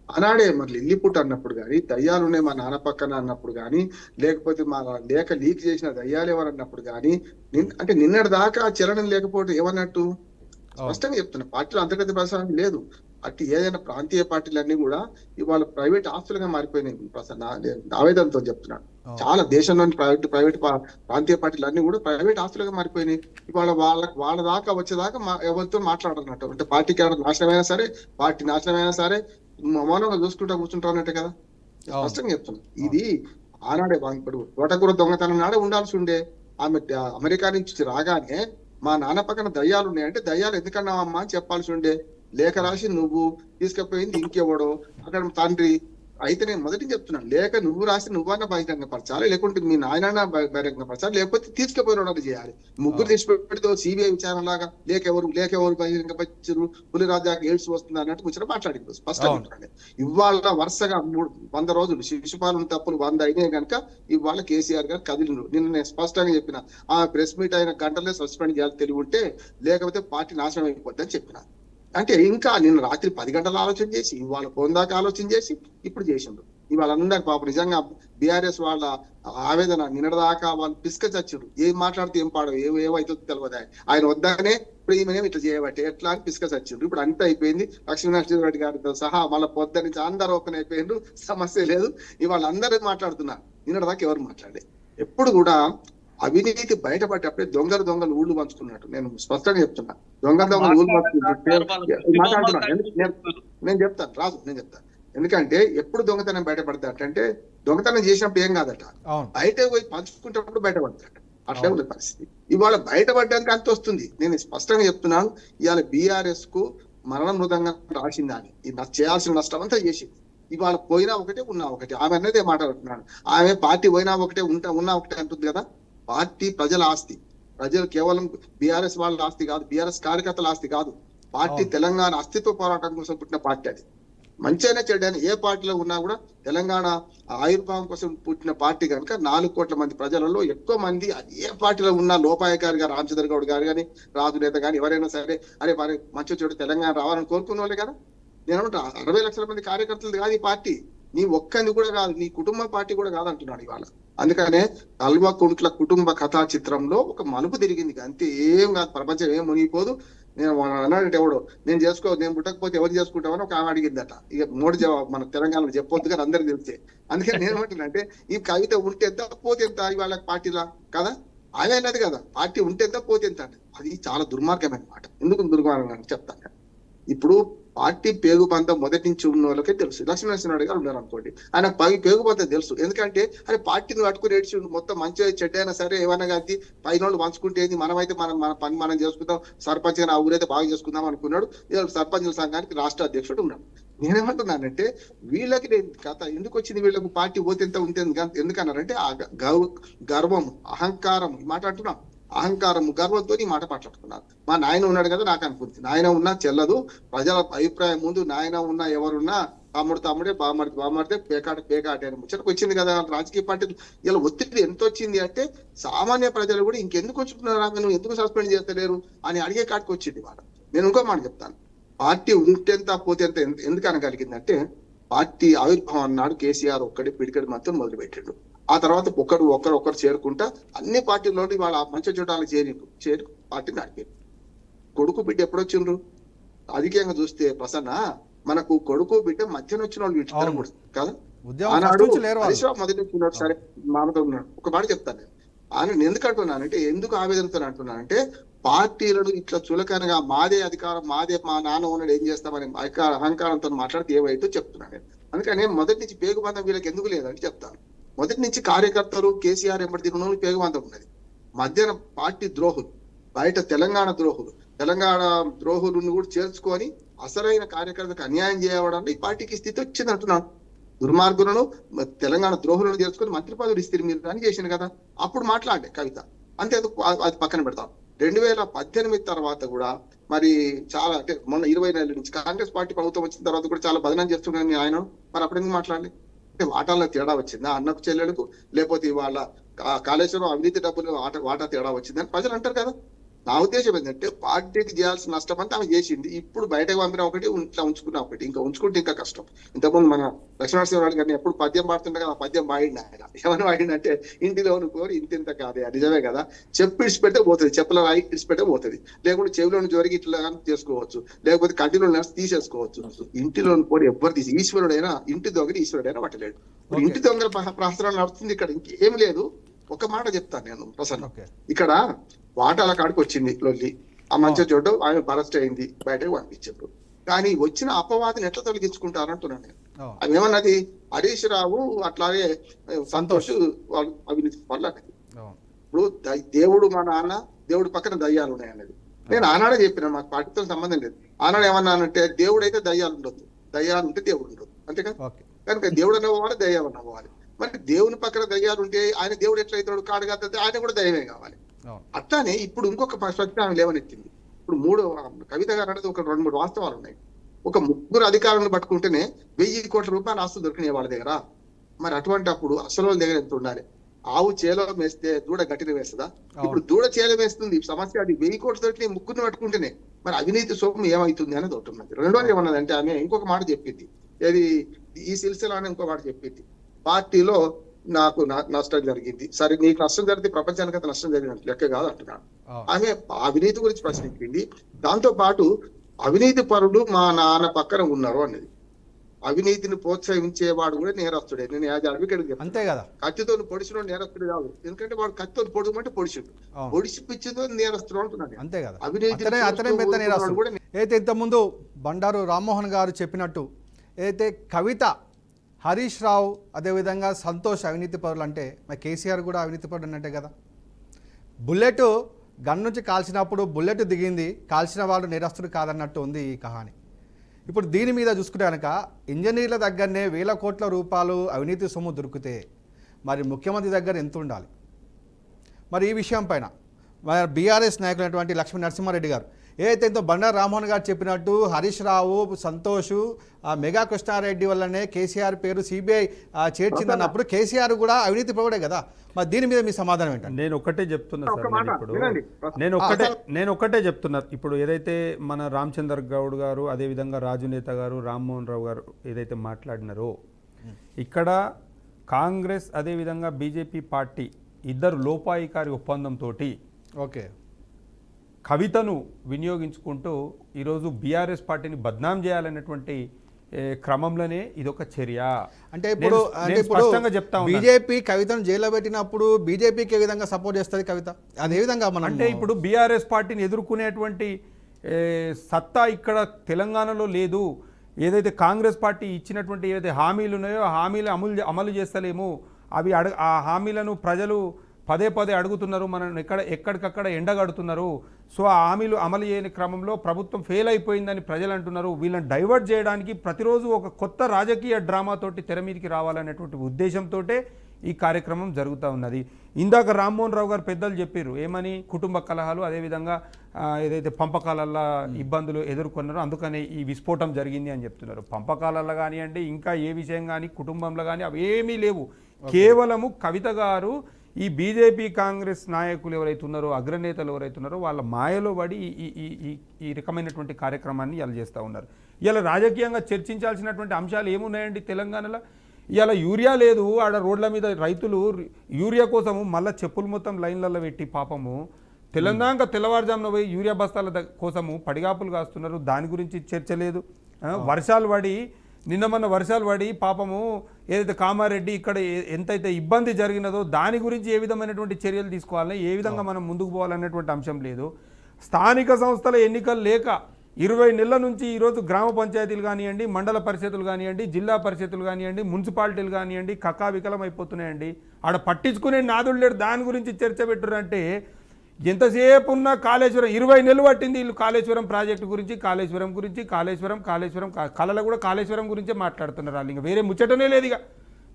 ఆనాడే మరి లిల్లీపుట్ అన్నప్పుడు కానీ, దయ్యాలునే మా నాన్న పక్కన అన్నప్పుడు కానీ, లేకపోతే మా లేఖ లీక్ చేసిన దయ్యాలు ఎవరన్నప్పుడు కానీ, అంటే నిన్నటి దాకా చలనం లేకపోతే ఏమన్నట్టు స్పష్టంగా చెప్తున్నా. పార్టీలో అంతర్గత ప్రసారం లేదు. అట్టి ఏదైనా ప్రాంతీయ పార్టీలన్నీ కూడా ఇవాళ ప్రైవేట్ ఆస్తులుగా మారిపోయినాయి. ఆవేదనతో చెప్తున్నాను. చాలా దేశంలోని ప్రైవేట్ ప్రాంతీయ పార్టీలు అన్ని కూడా ప్రైవేట్ ఆస్తులుగా మారిపోయినాయి. ఇవాళ వాళ్ళ దాకా వచ్చేదాకా ఎవరితో మాట్లాడాలన్నట్టు. అంటే పార్టీకి నాశనమైనా సరే, పార్టీ నాశనమైనా సరే మౌనంగా చూసుకుంటా కూర్చుంటారన్నట్టే కదా. స్పష్టంగా చెప్తున్నా. ఇది ఆనాడే ఇప్పుడు తోటకూర దొంగతనం నాడే ఉండాల్సి ఉండే. ఆమె అమెరికా నుంచి రాగానే మా నాన్న పక్కన దయ్యాలు ఉన్నాయంటే దయ్యాలు ఎందుకన్నావమ్మా అని చెప్పాల్సి ఉండే. లేఖ రాసి నువ్వు తీసుకుపోయింది ఇంకెవడో అక్కడ తండ్రి. అయితే నేను మొదటి చెప్తున్నాను, లేక నువ్వు రాసి నువ్వన్నా బహిరంగపరచాలి, లేకుంటే మీ నాయన బహిరంగపరచాలి, లేకపోతే తీసుకుపోయిన చేయాలి. ముగ్గురు తెచ్చిపెడితే సిబిఐ విచారణ లాగా లేక ఎవరు బహిరంగపరిచారు, పులిరాజాకి ఎయిడ్స్ వస్తుంది అన్నట్టు కూర్చొని మాట్లాడింది. స్పష్టంగా ఇవాళ వరుసగా 100 రోజులు శిశుపాలన తప్పులు 100 అయినాయి కనుక ఇవాళ కేసీఆర్ గారు కదిలిండ్రు. నిన్న నేను స్పష్టంగా చెప్పిన ఆ ప్రెస్ మీట్ అయిన గంటలే సస్పెండ్ చేయాలి తెలివి ఉంటే, లేకపోతే పార్టీ నాశనం అయిపోద్ది అని చెప్పిన. అంటే ఇంకా నిన్న రాత్రి 10 గంటల ఆలోచన చేసి ఇవాళ పొందాక ఆలోచన చేసి ఇప్పుడు చేసిండ్రు. ఇవాళ అందరు పాపం నిజంగా బీఆర్ఎస్ వాళ్ళ ఆవేదన నిన్నదాకా వాళ్ళు పిసుక చచ్చుడు. ఏం మాట్లాడితే ఏం పాడవు, ఏమైతే తెలియదు. ఆయన వద్దనే ఇప్పుడు ఈమెనేమి ఇట్లా చేయబట్టే ఎట్లా అని పిసుక చచ్చిండ్రు. ఇప్పుడు అంతా అయిపోయింది. లక్ష్మీనరసింహారెడ్డి గారితో సహా మళ్ళీ పొద్దు నుంచి అందరు ఓపెన్ అయిపోయిండ్రు. సమస్య లేదు. ఇవాళ అందరూ మాట్లాడుతున్నారు. నిన్నటిదాకా ఎవరు మాట్లాడే. ఎప్పుడు కూడా అవినీతి బయటపడ్డప్పుడే దొంగలు ఊళ్ళు పంచుకున్నట్టు నేను స్పష్టంగా చెప్తున్నా. దొంగలు ఊళ్ళు నేను చెప్తాను రాజు, నేను చెప్తాను. ఎందుకంటే ఎప్పుడు దొంగతనం బయటపడతాట అంటే దొంగతనం చేసినప్పుడు ఏం కాదట, బయట పోయి పంచుకుంటప్పుడు బయటపడతాట. అట్లే ఉంది పరిస్థితి. ఇవాళ బయటపడ్డానికి అంత వస్తుంది. నేను స్పష్టంగా చెప్తున్నాను. ఇవాళ బీఆర్ఎస్ కు మరణ మృదంగా రాసింది అని చేయాల్సిన నష్టం అంతా చేసింది. ఇవాళ పోయినా ఒకటే ఉన్నా ఒకటే. ఆమె అన్నదే మాట్లాడుతున్నాను. ఆమె పార్టీ పోయినా ఒకటే ఉన్నా ఒకటే అంటుంది కదా. పార్టీ ప్రజల ఆస్తి. ప్రజలు కేవలం బీఆర్ఎస్ వాళ్ళ ఆస్తి కాదు, బీఆర్ఎస్ కార్యకర్తల ఆస్తి కాదు. పార్టీ తెలంగాణ అస్తిత్వ పోరాటం కోసం పుట్టిన పార్టీ అది. మంచిగానే చెడ్డైనా ఏ పార్టీలో ఉన్నా కూడా తెలంగాణ ఆవిర్భావం కోసం పుట్టిన పార్టీ కనుక 4 కోట్ల మంది ప్రజలలో ఎక్కువ మంది ఏ పార్టీలో ఉన్నా లోపాయకారి గారు, రామచంద్ర గౌడ్ గారు కానీ, రాజు నేత కానీ ఎవరైనా సరే అరే మరి మంచి చోటు తెలంగాణ రావాలని కోరుకున్న వాళ్ళే కదా. నేనంటా 60 లక్షల మంది కార్యకర్తలు కాదు ఈ పార్టీ, నీ ఒక్కరిది కూడా కాదు, నీ కుటుంబ పార్టీ కూడా కాదంటున్నాడు ఇవాళ. అందుకనే కల్వకుంట్ల కుటుంబ కథా చిత్రంలో ఒక మలుపు తిరిగింది అంతే, ఏం కాదు, ప్రపంచం ఏం మునిగిపోదు. నేను అన్నాడంటే ఎవడో నేను పుట్టకపోతే ఎవరు చేసుకుంటామని ఒక ఆమె అడిగిందట. ఇక మోడీ జవాబు మన తెలంగాణలో చెప్పొద్దు కానీ అందరికి తెలిసే. అందుకని నేను ఏమంటున్నానంటే ఈ కవిత ఉంటే ఎంత పోతే ఎంత ఇవాళ పార్టీలా కదా, ఆమె అన్నది కదా పార్టీ ఉంటే ఎంత పోతే ఎంత అంటే అది చాలా దుర్మార్గమైన మాట. ఎందుకు దుర్మార్గం చెప్తాను. ఇప్పుడు పార్టీ పేగుబంధం మొదటి నుంచి ఉన్న వాళ్ళకే తెలుసు. లక్ష్మీనరసింహరెడ్డి గారు ఉన్నారు అనుకోండి, ఆయన పేగుబంధం తెలుసు. ఎందుకంటే అరే పార్టీని పట్టుకుని ఏడ్చి మొత్తం మంచిగా చెడ్డైనా సరే ఏమన్నా కానీ పైన వాళ్ళు పంచుకుంటేది, మనమైతే మన పని మనం చేసుకుందాం, సర్పంచ్ గా ఆ ఊరైతే బాగా చేసుకుందాం అనుకున్నాడు. సర్పంచుల సంఘానికి రాష్ట్ర అధ్యక్షుడు ఉన్నాడు. నేనేమంటున్నానంటే వీళ్ళకి కథ ఎందుకు వచ్చింది, వీళ్ళకు పార్టీ పోతే ఎంత ఉంటుంది ఎందుకన్నారంటే ఆ గర్వం, అహంకారం, ఈ మాట అంటున్నాం, అహంకారం గర్వంతో ఈ మాట మాట్లాడుతున్నారు. మా నాయన ఉన్నాడు కదా నాకు అనుకుంది, నాయన ఉన్నా చెల్లదు, ప్రజల అభిప్రాయం ముందు నాయన ఉన్నా ఎవరున్నా తమ్ముడే బామడితే పేకాటే అని ముచ్చటకు వచ్చింది కదా రాజకీయ పార్టీలు. ఇలా ఒత్తిడి ఎంత వచ్చింది అంటే సామాన్య ప్రజలు కూడా ఇంకెందుకు వచ్చుకున్నారా, నువ్వు ఎందుకు సస్పెండ్ చేస్తలేరు అని అడిగే కాడికి వచ్చింది వాళ్ళ. నేను ఇంకో మాట చెప్తాను, పార్టీ ఉంటేంత పోతే ఎంత ఎందుకు అనగలిగిందంటే పార్టీ ఆవిర్భావం అన్నాడు కేసీఆర్ ఒక్కడి పిడికడి మాత్రం మొదలు పెట్టిండు. ఆ తర్వాత ఒకరు చేరుకుంటా అన్ని పార్టీల్లో వాళ్ళ మంచి చూడాలి చేరి పార్టీ నడిపారు. కొడుకు బిడ్డ ఎప్పుడొచ్చిండ్రు రాజకీయంగా చూస్తే ప్రసన్న, మనకు కొడుకు బిడ్డ మధ్యన వచ్చిన వాళ్ళు ఇద్దరు కూడా కదా. ఆనాడు మొదటి నుంచి ఉన్నాడు, సరే మామతో ఉన్నాడు. ఒక మాట చెప్తాను నేను, ఆయన ఎందుకు అంటున్నానంటే, ఎందుకు ఆవేదనతో అంటున్నానంటే పార్టీలను ఇట్లా చులకనగా మాదే అధికారం, మాదే మా నాన్న ఉన్నాడు ఏం చేస్తామని అహంకారంతో మాట్లాడితే ఏవైతే చెప్తున్నాను నేను. అందుకని మొదటి నుంచి పేగుబంధం వీళ్ళకి ఎందుకు లేదని చెప్తాను. మొదటి నుంచి కార్యకర్తలు కేసీఆర్ ఎంబడి తిరుగున పేగుబంధం ఉన్నది. మధ్యాహ్నం పార్టీ ద్రోహులు, బయట తెలంగాణ ద్రోహులను కూడా చేర్చుకొని అసలైన కార్యకర్తలకు అన్యాయం చేయడానికి ఈ పార్టీకి స్థితి వచ్చింది అంటున్నాను. దుర్మార్గులను తెలంగాణ ద్రోహులను చేర్చుకొని మంత్రి పదవులు ఇస్తారు మీరు అని చేసింది కదా, అప్పుడు మాట్లాడే కవిత అంతే. అది పక్కన పెడతాం. 2018 తర్వాత కూడా మరి చాలా అంటే మొన్న 20 నెలల నుంచి కాంగ్రెస్ పార్టీ ప్రభుత్వం వచ్చిన తర్వాత కూడా చాలా బదనం చేస్తున్నాను ఆయన. మరి అప్పుడు ఎందుకు మాట్లాడలే అంటే వాటాల్లో తేడా వచ్చిందా అన్నకు చెల్లెలకు, లేకపోతే వాళ్ళ కాళేశ్వరం అవినీతి డబ్బులు వాటా తేడా వచ్చిందని ప్రజలు అంటారు కదా. నా ఉద్దేశం ఏంటంటే పార్టీకి చేయాల్సిన నష్టం అంతా ఆమె చేసింది. ఇప్పుడు బయటకు పంపిన ఒకటి, ఇట్లా ఉంచుకున్నా ఒకటి, ఇంకా ఉంచుకుంటే ఇంకా కష్టం. ఇంతకుముందు మన లక్ష్మణరావు గారిని ఎప్పుడు పద్యం పాడుతుంటే కదా, పద్యం పాడిండు ఆయన. ఏమని పాడిండంటే ఇంటిలోని కోరి ఇంత కాదే, నిజమే కదా. చెప్పు ఇడిచిపెడితే పోతుంది, చెప్పుల రాయి ఇడిచిపెట్టే పోతుంది, లేకుంటే చెవిలోని జోరికి ఇట్లా చేసుకోవచ్చు, లేకపోతే కంటిలో నడిచి తీసేసుకోవచ్చు. ఇంటిలోని కోరి ఎవ్వరు తీసి ఈశ్వరుడైనా ఇంటి దొంగని ఈశ్వరుడైనా పట్టలేడు. ఇంటి దొంగల ప్రహసనం నడుస్తుంది ఇక్కడ, ఇంకేం లేదు. ఒక మాట చెప్తాను నేను ప్రసన్న, ఇక్కడ వాటాల కాడికి వచ్చింది లొల్లి, ఆ మంచి చోట ఆయన అరెస్ట్ అయింది, బయటకు పంపించారు. కానీ వచ్చిన అపవాదిని ఎట్లా తొలగించుకుంటారు అంటున్నాను నేను. అవి ఏమన్నది హరీష్ రావు అట్లాగే సంతోష్ అవినీతి వల్ల. ఇప్పుడు దేవుడు మా నాన్న, దేవుడు పక్కన దయ్యాలు ఉన్నాయి అన్నది నేను ఆనాడే చెప్పిన, మాకు పార్టీతో సంబంధం లేదు. ఆనాడు ఏమన్నానంటే దేవుడు అయితే దయ్యాలు ఉండొద్దు, దయ్యాలు ఉంటే దేవుడు ఉండదు, అంతేకా. కనుక దేవుడు అన్నవాడు దయ్యాలు అన్నవాడు. మరి దేవుని పక్కన దయ్యాలు ఉంటే ఆయన దేవుడు ఎట్లయితాడు, కాడుగా ఆయన కూడా దయ్యమే కావాలి. అట్లానే ఇప్పుడు ఇంకొక ప్రశ్న ఆమె లేవనెత్తింది. ఇప్పుడు కవిత గారు అనేది ఒక 2-3 వాస్తవాలు ఉన్నాయి. ఒక 3 అధికారులను పట్టుకుంటేనే 1000 కోట్ల రూపాయల ఆస్తులు దొరికినాయి వాళ్ళ దగ్గర. మరి అటువంటి అప్పుడు అసలు వాళ్ళ దగ్గర ఎంత ఉండాలి? ఆవు చేలో వేస్తే దూడ గట్టిన వేస్తుందా? ఇప్పుడు దూడ చేలో వేస్తుంది. సమస్య అది 1000 కోట్లు దొరికినాయి 3 పట్టుకుంటేనే. మరి అవినీతి సోపం ఏమవుతుంది అనేది ఒకటి ఉన్నది. రెండోది ఏమన్నదంటే ఆమె ఇంకొక మాట చెప్పింది, ఏది ఈ సిల్సిలా అని ఇంకో మాట చెప్పింది, పార్టీలో నాకు నష్టం జరిగింది. సరే నీకు నష్టం జరిగితే ప్రపంచానికి అంత నష్టం జరిగినట్టు లెక్క కాదు అంటున్నాను. ఆమె అవినీతి గురించి ప్రశ్నించింది. దాంతో పాటు అవినీతి పరులు మా నాన్న పక్కన ఉన్నారు అన్నది. అవినీతిని ప్రోత్సహించేవాడు కూడా నేరస్తుడే. నేను యాజ్ అడ్వకేట్ అంతే కదా, కత్తితో పొడిచిన నేరస్తుడు కాదు. ఎందుకంటే వాడు కత్తితో పొడమంటే పొడిచిండు, పొడిచిపిచ్చితో నేరస్తుడు అంటున్నాడు. అంతే కదా, అవినీతి కూడా. అయితే ఇంతకుముందు బండారు రామ్మోహన్ గారు చెప్పినట్టు అయితే కవిత, హరీష్ రావు, అదేవిధంగా సంతోష్ అవినీతి పరులు అంటే మరి కేసీఆర్ కూడా అవినీతి పరుడు అన్నట్టే కదా. బుల్లెట్ గన్ నుంచి కాల్చినప్పుడు బుల్లెట్ దిగింది, కాల్చిన వాడు నేరస్తుడు కాదన్నట్టు ఉంది ఈ కహాని. ఇప్పుడు దీని మీద చూసుకుంటే కనుక ఇంజనీర్ల దగ్గరనే 1000 కోట్ల రూపాయలు అవినీతి సొమ్ము దొరికితే మరి ముఖ్యమంత్రి దగ్గర ఎంత ఉండాలి? మరి ఈ విషయం పైన బీఆర్ఎస్ నాయకులైనటువంటి లక్ష్మీ నరసింహారెడ్డి గారు ఏదైతే ఇంతో బండారు రామ్మోహన్ గారు చెప్పినట్టు హరీష్ రావు, సంతోష్, మెగా కృష్ణారెడ్డి వల్లనే కేసీఆర్ పేరు సిబిఐ చేర్చిందన్నప్పుడు కేసీఆర్ కూడా అవినీతి పరుడే కదా, మరి దీని మీద మీ సమాధానం ఏంటంటే? నేను ఒకటే చెప్తున్నా సార్, మాట నేను ఇప్పుడు వినండి. నేను ఒకటే చెప్తున్నా. ఇప్పుడు ఏదైతే మన రామచంద్ర గౌడ్ గారు, అదేవిధంగా రాజు నేత గారు, రామ్మోహన్ రావు గారు ఏదైతే మాట్లాడినారో, ఇక్కడ కాంగ్రెస్ అదేవిధంగా బీజేపీ పార్టీ ఇద్దరు లోపాయికారి ఒప్పందంతో ఓకే కవితను వినియోగించుకుంటూ ఈరోజు బీఆర్ఎస్ పార్టీని బద్నాం చేయాలనేటువంటి క్రమంలోనే ఇదొక చర్య. అంటే ఇప్పుడు స్పష్టంగా చెప్తా ఉన్నాను. బీజేపీ కవితను జైల్లో పెట్టినప్పుడు బీజేపీకి ఏ విధంగా సపోర్ట్ చేస్తుంది కవిత? అదే విధంగా మనం అంటే ఇప్పుడు బీఆర్ఎస్ పార్టీని ఎదుర్కొనేటువంటి సత్తా ఇక్కడ తెలంగాణలో లేదు. ఏదైతే కాంగ్రెస్ పార్టీ ఇచ్చినటువంటి ఏదైతే హామీలు ఉన్నాయో ఆ హామీలు అమలు చేస్తలేము. ఆ హామీలను ప్రజలు పదే పదే అడుగుతున్నారు, మనం ఎక్కడికక్కడ ఎండగడుతున్నారు. సో ఆ హామీలు అమలు చేయని క్రమంలో ప్రభుత్వం ఫెయిల్ అయిపోయిందని ప్రజలు అంటున్నారు. వీళ్ళని డైవర్ట్ చేయడానికి ప్రతిరోజు ఒక కొత్త రాజకీయ డ్రామాతోటి తెర మీదకి రావాలనేటువంటి ఉద్దేశంతో ఈ కార్యక్రమం జరుగుతూ ఉన్నది. ఇందాక రామ్మోహన్ రావు గారు పెద్దలు చెప్పారు ఏమని, కుటుంబ కలహాలు అదేవిధంగా ఏదైతే పంపకాలల్లో ఇబ్బందులు ఎదుర్కొన్నారో అందుకని ఈ విస్ఫోటం జరిగింది అని చెప్తున్నారు. పంపకాలల్లో కానివ్వండి, ఇంకా ఏ విషయం కానీ, కుటుంబంలో కానీ అవి ఏమీ లేవు. కేవలము కవిత గారు ఈ బీజేపీ కాంగ్రెస్ నాయకులు ఎవరైతే ఉన్నారో, అగ్రనేతలు ఎవరైతే ఉన్నారో వాళ్ళ మాయలో పడి ఈ రకమైనటువంటి కార్యక్రమాన్ని ఇలా చేస్తూ ఉన్నారు. ఇలా రాజకీయంగా చర్చించాల్సినటువంటి అంశాలు ఏమున్నాయండి తెలంగాణలో? ఇలా యూరియా లేదు, ఆడ రోడ్ల మీద రైతులు యూరియా కోసము మళ్ళీ చెప్పులు మొత్తం లైన్లలో పెట్టి పాపము తెల్లవారుజామున పోయి యూరియా బస్తాల కోసము పడిగాపులు కాస్తున్నారు. దాని గురించి చర్చ లేదు. వర్షాలు పడి నిన్న వర్షాలు పడి పాపము ఏదైతే కామారెడ్డి ఇక్కడ ఎంతైతే ఇబ్బంది జరిగినదో దాని గురించి ఏ విధమైనటువంటి చర్యలు తీసుకోవాలని, ఏ విధంగా మనం ముందుకు పోవాలనేటువంటి అంశం లేదు. స్థానిక సంస్థల ఎన్నికలు లేక 20 నెలల నుంచి ఈరోజు గ్రామ పంచాయతీలు కానివ్వండి, మండల పరిషత్తులు కానివ్వండి, జిల్లా పరిషత్తులు కానివ్వండి, మున్సిపాలిటీలు కానివ్వండి కకావికలం అయిపోతున్నాయండి. ఆడ పట్టించుకునే నాదుడు లేడు. దాని గురించి చర్చ పెట్టురంటే ఎంతసేపు ఉన్నా కాళేశ్వరం 20 నెలలు పట్టింది వీళ్ళు కాళేశ్వరం ప్రాజెక్టు గురించి, కాళేశ్వరం కళలో కూడా కాళేశ్వరం గురించే మాట్లాడుతున్నారు వాళ్ళు. ఇంకా వేరే ముచ్చటనే లేదు. ఇక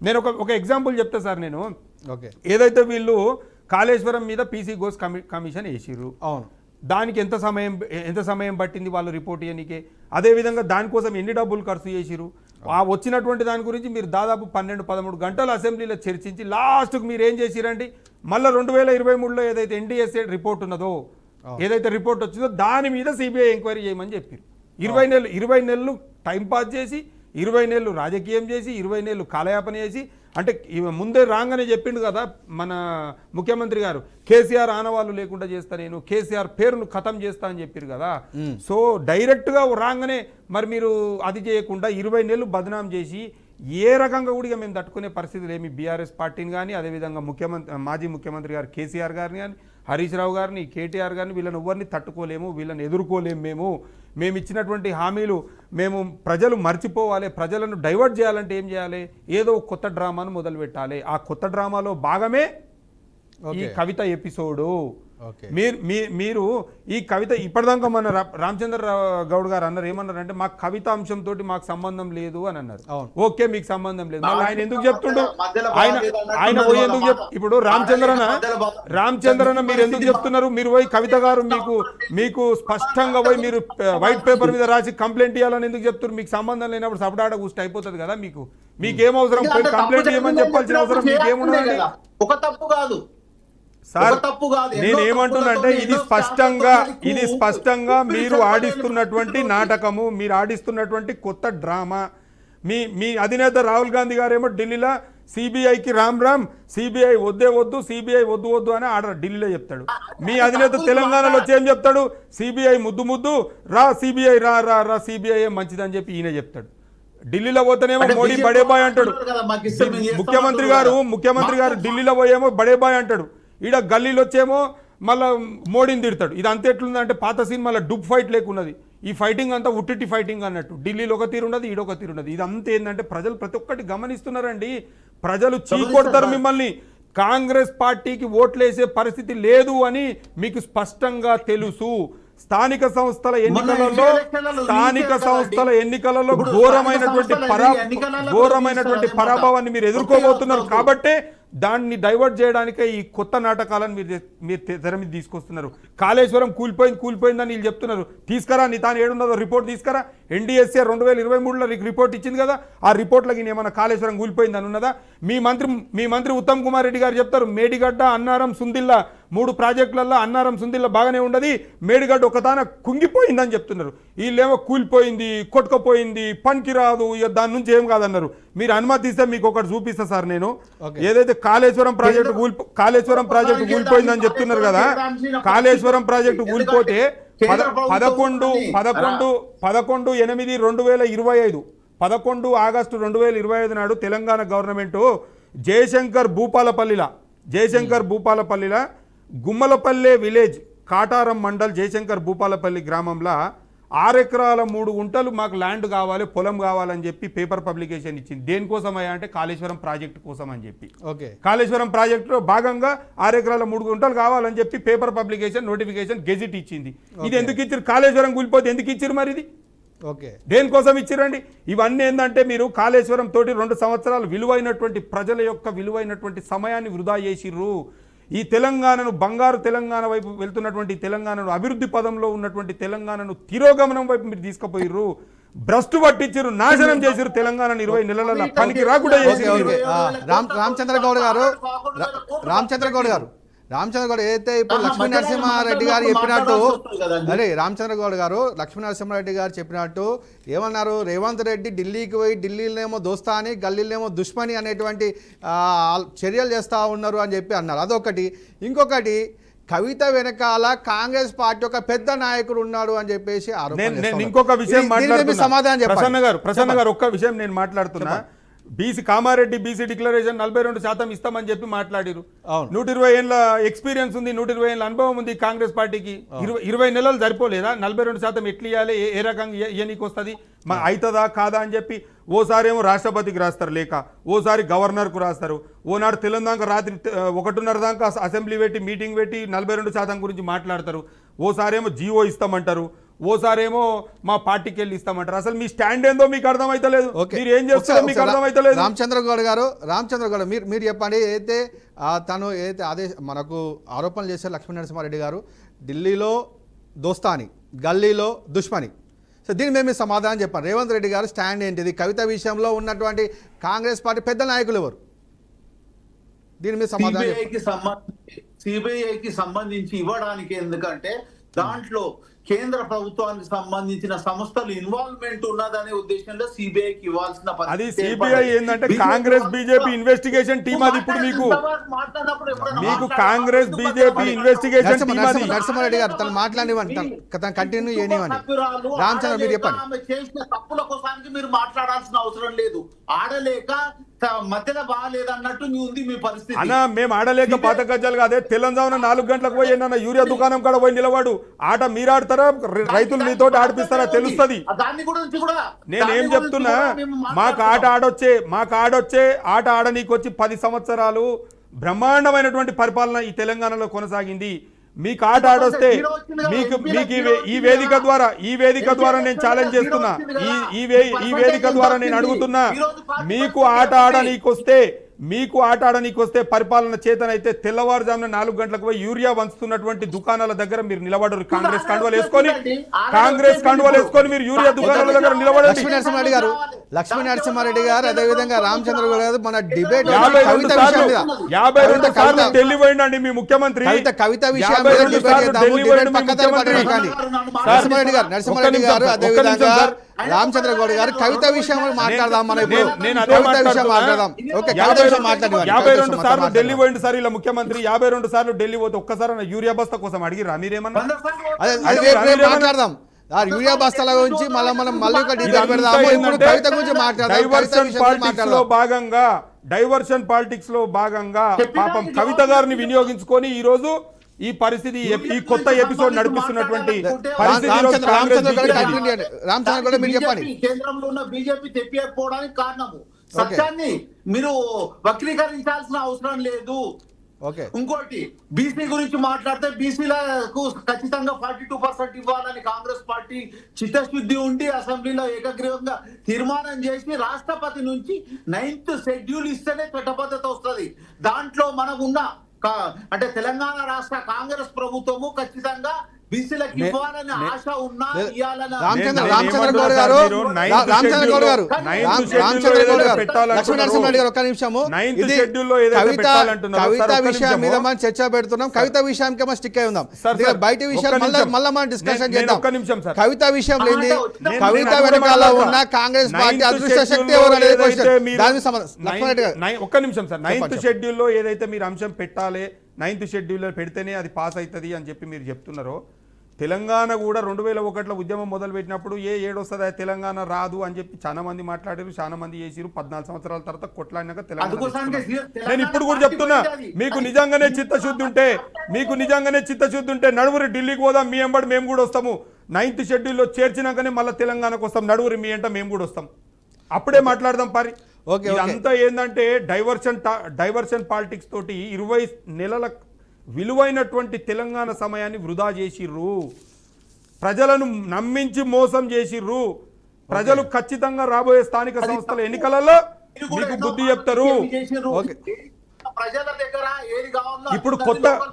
నేను ఒక ఎగ్జాంపుల్ చెప్తా సార్. నేను ఓకే ఏదైతే వీళ్ళు కాళేశ్వరం మీద పీసీ ఘోష్ కమిషన్ వేసిర్రు, అవును, దానికి ఎంత సమయం పట్టింది వాళ్ళు రిపోర్ట్ చేయనీకే, అదేవిధంగా దానికోసం ఎన్ని డబ్బులు ఖర్చు చేసిరు, ఆ వచ్చినటువంటి దాని గురించి మీరు దాదాపు 12-13 గంటలు అసెంబ్లీలో చర్చించి లాస్ట్కు మీరు ఏం చేసిరండి, మళ్ళీ 2023లో ఏదైతే ఎన్డీఎస్ఏ రిపోర్ట్ ఉన్నదో, ఏదైతే రిపోర్ట్ వచ్చిందో దాని మీద సిబిఐ ఎంక్వైరీ చేయమని చెప్పారు. 20 నెలలు టైంపాస్ చేసి, 20 నెలలు రాజకీయం చేసి, 20 నెలలు కాలయాపన చేసి, అంటే ముందే రాగానే చెప్పిండు కదా మన ముఖ్యమంత్రి గారు, కేసీఆర్ ఆనవాళ్ళు లేకుండా చేస్తా, నేను కేసీఆర్ పేరును ఖతం చేస్తా అని చెప్పారు కదా. సో డైరెక్ట్గా రాగానే మరి మీరు అది చేయకుండా 20 నెలలు బదనాం చేసి ఏ రకంగా కూడా మేము తట్టుకునే పరిస్థితులు ఏమి బీఆర్ఎస్ పార్టీని కానీ, అదేవిధంగా మాజీ ముఖ్యమంత్రి గారు కేసీఆర్ గారిని కానీ, హరీష్ రావు గారిని, కేటీఆర్ గారిని, వీళ్ళని ఎవరిని తట్టుకోలేము, వీళ్ళని ఎదుర్కోలేము. మేము ఇచ్చినటువంటి హామీలు మేము ప్రజలు మర్చిపోవాలి, ప్రజలను డైవర్ట్ చేయాలంటే ఏం చేయాలి, ఏదో కొత్త డ్రామాను మొదలు పెట్టాలి. ఆ కొత్త డ్రామాలో భాగమే ఈ కవిత ఎపిసోడు. మీరు ఈ కవిత ఇప్పటిదాకా మన రామచంద్ర గౌడ్ గారు అన్నారు, ఏమన్నారంటే మాకు కవిత అంశంతో మాకు సంబంధం లేదు అని అన్నారు. ఓకే, మీకు సంబంధం లేదు, మళ్ళీ ఆయన ఎందుకు చెప్తుండు? ఆయన పోయి ఎందుకు ఇప్పుడు రామచంద్రన మీరు ఎందుకు చెప్తున్నారు? మీరు పోయి కవిత గారు మీకు స్పష్టంగా పోయి మీరు వైట్ పేపర్ మీద రాసి కంప్లైంట్ ఇవ్వాలని ఎందుకు చెప్తున్నారు? మీకు సంబంధం లేనప్పుడు సపడాడ కూస్ట్ అయిపోతుంది కదా. మీకేం అవసరం? కంప్లైంట్ ఇవ్వమని చెప్పాల్సిన అవసరం మీకేమున్నదండి? ఒక తప్పు కాదు సార్, నేనేమంటున్నానంటే ఇది స్పష్టంగా మీరు ఆడిస్తున్నటువంటి నాటకము, మీరు ఆడిస్తున్నటువంటి కొత్త డ్రామా. మీ అధినేత రాహుల్ గాంధీ గారేమో ఢిల్లీలో సిబిఐకి రామ్ సిబిఐ వద్దు సిబిఐ వద్దు అని ఆర్డర్ ఢిల్లీలో చెప్తాడు. మీ అధినేత తెలంగాణలో వచ్చి ఏం చెప్తాడు? సిబిఐ ముద్దు రా, సిబిఐ రా సిబిఐ మంచిదని చెప్పి ఈయన చెప్తాడు. ఢిల్లీలో పోతేనేమో మోడీ బడేబాయ్ అంటాడు. ముఖ్యమంత్రి గారు ఢిల్లీలో పోయేమో బడేబాయ్ అంటాడు. ఈడ గల్లీలో వచ్చేమో మళ్ళీ మోడీని తిడతాడు. ఇది అంత ఎట్లుందంటే పాత సినిమాలో డూప్ ఫైట్ లేకున్నది. ఈ ఫైటింగ్ అంతా ఉట్టిటి ఫైటింగ్ అన్నట్టు. ఢిల్లీలో ఒక తీరు ఉన్నది, ఈడొక తీరు ఉన్నది. ఇదంతా ఏంటంటే ప్రజలు ప్రతి ఒక్కటి గమనిస్తున్నారండి. ప్రజలు చీకొడతారు మిమ్మల్ని. కాంగ్రెస్ పార్టీకి ఓట్లేసే పరిస్థితి లేదు అని మీకు స్పష్టంగా తెలుసు. స్థానిక సంస్థల ఘోరమైనటువంటి పరాభవాన్ని మీరు ఎదుర్కోబోతున్నారు. కాబట్టే దాన్ని డైవర్ట్ చేయడానికే ఈ కొత్త నాటకాలను మీరు తెర మీద తీసుకొస్తున్నారు. కాళేశ్వరం కూలిపోయిందని వీళ్ళు చెప్తున్నారు. తీసుకురా నీ తాను ఏడున్నదో రిపోర్ట్ తీసుకురా. NDSA 2023లో రిపోర్ట్ ఇచ్చింది కదా, ఆ రిపోర్ట్లకి ఏమన్నా కాళేశ్వరం కూలిపోయిందని ఉన్నదా? మీ మంత్రి ఉత్తమ్ కుమార్ రెడ్డి గారు చెప్తారు మేడిగడ్డ, అన్నారం, సుందిల్లా 3 ప్రాజెక్టులలో అన్నారం, సుందిల్లా బాగానే ఉండదు, మేడిగడ్డ ఒకతాన కుంగిపోయిందని చెప్తున్నారు. వీళ్ళేమో కూలిపోయింది, కొట్టుకుపోయింది, పనికిరాదు, ఇక దాని నుంచి ఏం కాదన్నారు. మీరు అనుమతిస్తే మీకు ఒకటి చూపిస్తా సార్ నేను. ఏదైతే కాళేశ్వరం ప్రాజెక్టు కూలిపోయిందని చెప్తున్నారు కదా, కాళేశ్వరం ప్రాజెక్టు కూలిపోతే 11/8/2025 11 ఆగస్టు 2025 నాడు తెలంగాణ గవర్నమెంట్ జయశంకర్ భూపాలపల్లిలో గుమ్మలపల్లె విలేజ్ కాటారం మండల్ జయశంకర్ భూపాలపల్లి గ్రామంలో 6 ఎకరాల 3 గుంటలు మాకు ల్యాండ్ కావాలి, పొలం కావాలని చెప్పి పేపర్ పబ్లికేషన్ ఇచ్చింది. దేనికోసమయ్యా అంటే కాళేశ్వరం ప్రాజెక్టు కోసం అని చెప్పి. ఓకే, కాళేశ్వరం ప్రాజెక్టులో భాగంగా 6 ఎకరాల 3 గుంటలు కావాలని చెప్పి పేపర్ పబ్లికేషన్ నోటిఫికేషన్ గెజిట్ ఇచ్చింది. ఇది ఎందుకు ఇచ్చారు? కాళేశ్వరం కూలిపోతే ఎందుకు ఇచ్చారు మరి ఇది? ఓకే, దేనికోసం ఇచ్చిరండి? ఇవన్నీ ఏంటంటే మీరు కాళేశ్వరం తోటి 2 సంవత్సరాలు విలువైనటువంటి ప్రజల యొక్క విలువైనటువంటి సమయాన్ని వృధా చేసిర్రు. ఈ తెలంగాణను బంగారు తెలంగాణ వైపు వెళ్తున్నటువంటి తెలంగాణను అభివృద్ధి పదంలో ఉన్నటువంటి తెలంగాణను తిరోగమనం వైపు మీరు తీసుకుపోయిర్రు. భ్రష్టు పట్టించారు, నాశనం చేసిరు తెలంగాణను 20 నెలల పనికి రాకుండా చేసిరు. రామచంద్ర గౌడ్ గారు ఏదైతే ఇప్పుడు లక్ష్మీ నరసింహారెడ్డి గారు చెప్పినట్టు, రామచంద్ర గౌడ్ గారు లక్ష్మీ నరసింహారెడ్డి గారు చెప్పినట్టు ఏమన్నారు? రేవంత్ రెడ్డి ఢిల్లీకి పోయి ఢిల్లీలోనేమో దోస్తాని, గల్లీలోనేమో దుష్మని అనేటువంటి చర్యలు చేస్తూ ఉన్నారు అని చెప్పి అన్నారు. అదొకటి. ఇంకొకటి, కవిత వెనకాల కాంగ్రెస్ పార్టీ ఒక పెద్ద నాయకుడు ఉన్నాడు అని చెప్పేసి ఇంకొక విషయం సమాధానం ప్రసన్న గారు ఒక్క విషయం నేను మాట్లాడుతున్నా. కామారెడ్డి బీసీ డిక్లరేషన్ 42% ఇస్తామని చెప్పి మాట్లాడిరు. 120 ఏళ్ళ ఎక్స్పీరియన్స్ ఉంది, 120 ఏళ్ళ అనుభవం ఉంది కాంగ్రెస్ పార్టీకి. 20 నెలలు సరిపోలేదా? 42% ఎట్లా ఇవ్వాలి, ఏ రకంగా ఇవ్వనీకి వస్తుంది, అవుతుందా కాదా అని చెప్పి ఓసారి ఏమో రాష్ట్రపతికి రాస్తారు లేక, ఓసారి గవర్నర్కు రాస్తారు. ఓనాడు తెలంగాణ రాత్రి 1:30 దాకా అసెంబ్లీ పెట్టి మీటింగ్ పెట్టి 42% గురించి మాట్లాడతారు. ఓసారి ఏమో జీవో ఇస్తామంటారు, ఓసారేమో మా పార్టీకి వెళ్ళి ఇస్తామంటారు. అసలు మీ స్టాండ్ ఏందో మీకు అర్థమైతలేదు, మీరు ఏం చేస్తారో మీకు అర్థమైతలేదు. రామచంద్ర గౌడ్ మీరు చెప్పండి. ఏదైతే తను ఏదైతే మనకు ఆరోపణలు చేశారు లక్ష్మీ నరసింహారెడ్డి గారు, ఢిల్లీలో దోస్తాని, గల్లీలో దుష్మని. సో దీని మేము సమాధానం చెప్పండి. రేవంత్ రెడ్డి గారు స్టాండ్ ఏంటిది? కవిత విషయంలో ఉన్నటువంటి కాంగ్రెస్ పార్టీ పెద్ద నాయకులు ఎవరు? దీని మీద సమాధానం. సిబిఐకి సంబంధించి ఇవ్వడానికి, ఎందుకంటే దాంట్లో కేంద్ర ప్రభుత్వానికి సంబంధించిన సంస్థలు ఇన్వాల్వ్మెంట్ ఉన్నదనే ఉద్దేశంలో సిబిఐకి ఇవ్వాల్సిన అది సిబిఐ ఏంటంటే కాంగ్రెస్ బీజేపీ ఇన్వెస్టిగేషన్ టీమ్ అది. ఇప్పుడు మీకు కాంగ్రెస్ బీజేపీ ఇన్వెస్టిగేషన్ నరసింహారెడ్డి గారు తను మాట్లాడివ్వండి, తను కంటిన్యూ చేయనివ్వండి. రామచంద్ర మీరు చెప్పండి. ఆమె చేసిన తప్పుల కోసానికి మీరు మాట్లాడాల్సిన అవసరం లేదు. ఆడలేక మధ్యలో బాగాలేదన్నట్టు ఉంది మీ పరిస్థితి. అన్నా మేము ఆడలేక పాత గజ్జలు కాదే, తెలంగాణ 4 గంటలకు పోయి ఏమన్నా యూరియా దుకాణం కూడా పోయి నిలబడు. ఆట మీరాడతారా, రైతులు మీతో ఆడిపిస్తారా తెలుస్తుంది. నేనేం చెప్తున్నా, మాకు ఆడొచ్చే ఆట ఆడనీకొచ్చి 10 సంవత్సరాలు బ్రహ్మాండమైనటువంటి పరిపాలన ఈ తెలంగాణలో కొనసాగింది. మీకు ఆట ఆడొస్తే మీకు ఈ వేదిక ద్వారా నేను ఛాలెంజ్ చేస్తున్నా, ఈ వేదిక ద్వారా నేను అడుగుతున్నా, మీకు ఆట ఆడనీకొస్తే పరిపాలన చేతనైతే తెల్లవారుజామున 4 గంటలకు పోయి యూరియా వంచుతున్నటువంటి దుకాణాల దగ్గర మీరు నిలబడరు. కాంగ్రెస్ కండువలు వేసుకొని మీరు యూరియా దుకాణాల దగ్గర నిలబడండి. లక్ష్మీ నరసింహారెడ్డి గారు అదేవిధంగా రామచంద్ర గారు మన డిబేట్ 52 సార్లు ఢిల్లీ పోయిండండి మీ ముఖ్యమంత్రి. కవిత విషయం నరసింహారెడ్డి గారు అదేవిధంగా రామచంద్ర గౌడ్ గారు కవిత విషయం మాట్లాడదాం. మనం మాట్లాడదాం. 52 సార్లు ఢిల్లీ పోయింది సార్ ఇలా ముఖ్యమంత్రి. 52 సార్లు ఢిల్లీ పోతే ఒక్కసారి యూరియా బస్తా కోసం అడిగిరా మీరేమన్నా? మాట్లాడదాం యూరియా బస్తాల గురించి. మనం మళ్ళీ కవిత గురించి డైవర్షన్ పాలిటిక్స్ లో భాగంగా పాపం కవిత గారిని వినియోగించుకొని ఈ రోజు ఈ పరిస్థితి, ఈ కొత్త ఎపిసోడ్ నడిపిస్తున్నటువంటి కేంద్రంలో ఉన్న బీజేపీ తెప్పియకపోవడానికి కారణము సత్యాన్ని మీరు వక్రీకరించాల్సిన అవసరం లేదు. ఓకే ఇంకోటి బీసీ గురించి మాట్లాడితే బీసీలకు ఖచ్చితంగా 42% ఇవ్వాలని కాంగ్రెస్ పార్టీ చిత్తశుద్ధి ఉండి అసెంబ్లీలో ఏకగ్రీవంగా తీర్మానం చేసి రాష్ట్రపతి నుంచి 9th షెడ్యూల్ ఇస్తేనే చట్టబద్ధత వస్తుంది. దాంట్లో మనకున్న అంటే తెలంగాణ రాష్ట్ర కాంగ్రెస్ ప్రభుత్వము ఖచ్చితంగా బీసీలకు ఇవ్వాలని ఆశ ఉన్నా ఇవ్వాలని రామచంద్ర గౌడ్ గారు లక్ష్మీ నరసింహారెడ్డి గారు ఒక్క నిమిషము. ఇది కవిత విషయం మీద మనం చర్చ పెడుతున్నాం. కవిత విషయానికి స్టిక్ అయి ఉందాం. బయట విషయాలు మళ్ళీ మనం డిస్కషన్ చేద్దాం. కవిత విషయం లేని కవిత వెనకాల ఉన్న కాంగ్రెస్ పార్టీ అదృష్ట శక్తి ఎవరు అనేది దానికి లక్ష్మణరెడ్డి గారు ఒక్క నిమిషం సార్. 9th షెడ్యూల్లో ఏదైతే మీరు అంశం పెట్టాలి 9th షెడ్యూల్లో పెడితేనే అది పాస్ అవుతుంది అని చెప్పి మీరు చెప్తున్నారో, తెలంగాణ కూడా 2001లో ఉద్యమం మొదలు పెట్టినప్పుడు 7 వస్తుందా తెలంగాణ రాదు అని చెప్పి చాలా మంది మాట్లాడారు, చాలా మంది చేసిరు. 14 సంవత్సరాల తర్వాత కొట్లాడినాక తెలంగాణ. నేను ఇప్పుడు కూడా చెప్తున్నా, మీకు నిజంగానే చిత్తశుద్ధి ఉంటే నడువురి ఢిల్లీకి పోదాం, మీ ఎంబడి మేము కూడా వస్తాము. 9th షెడ్యూల్లో చేర్చినాకనే మళ్ళీ తెలంగాణకు వస్తాం, నడువురి మీ ఎంట మేము కూడా వస్తాం, అప్పుడే మాట్లాడదాం పారి. ఇదంతా ఏంటంటే డైవర్షన్ పాలిటిక్స్ తోటి 20 నెలల విలువైనటువంటి తెలంగాణ సమయాన్ని వృధా చేసిర్రు. ప్రజలను నమ్మించి మోసం చేసిర్రు. ప్రజలు ఖచ్చితంగా రాబోయే స్థానిక సంస్థల ఎన్నికలలో మీకు బుద్ధి చెప్తారు. ఇప్పుడు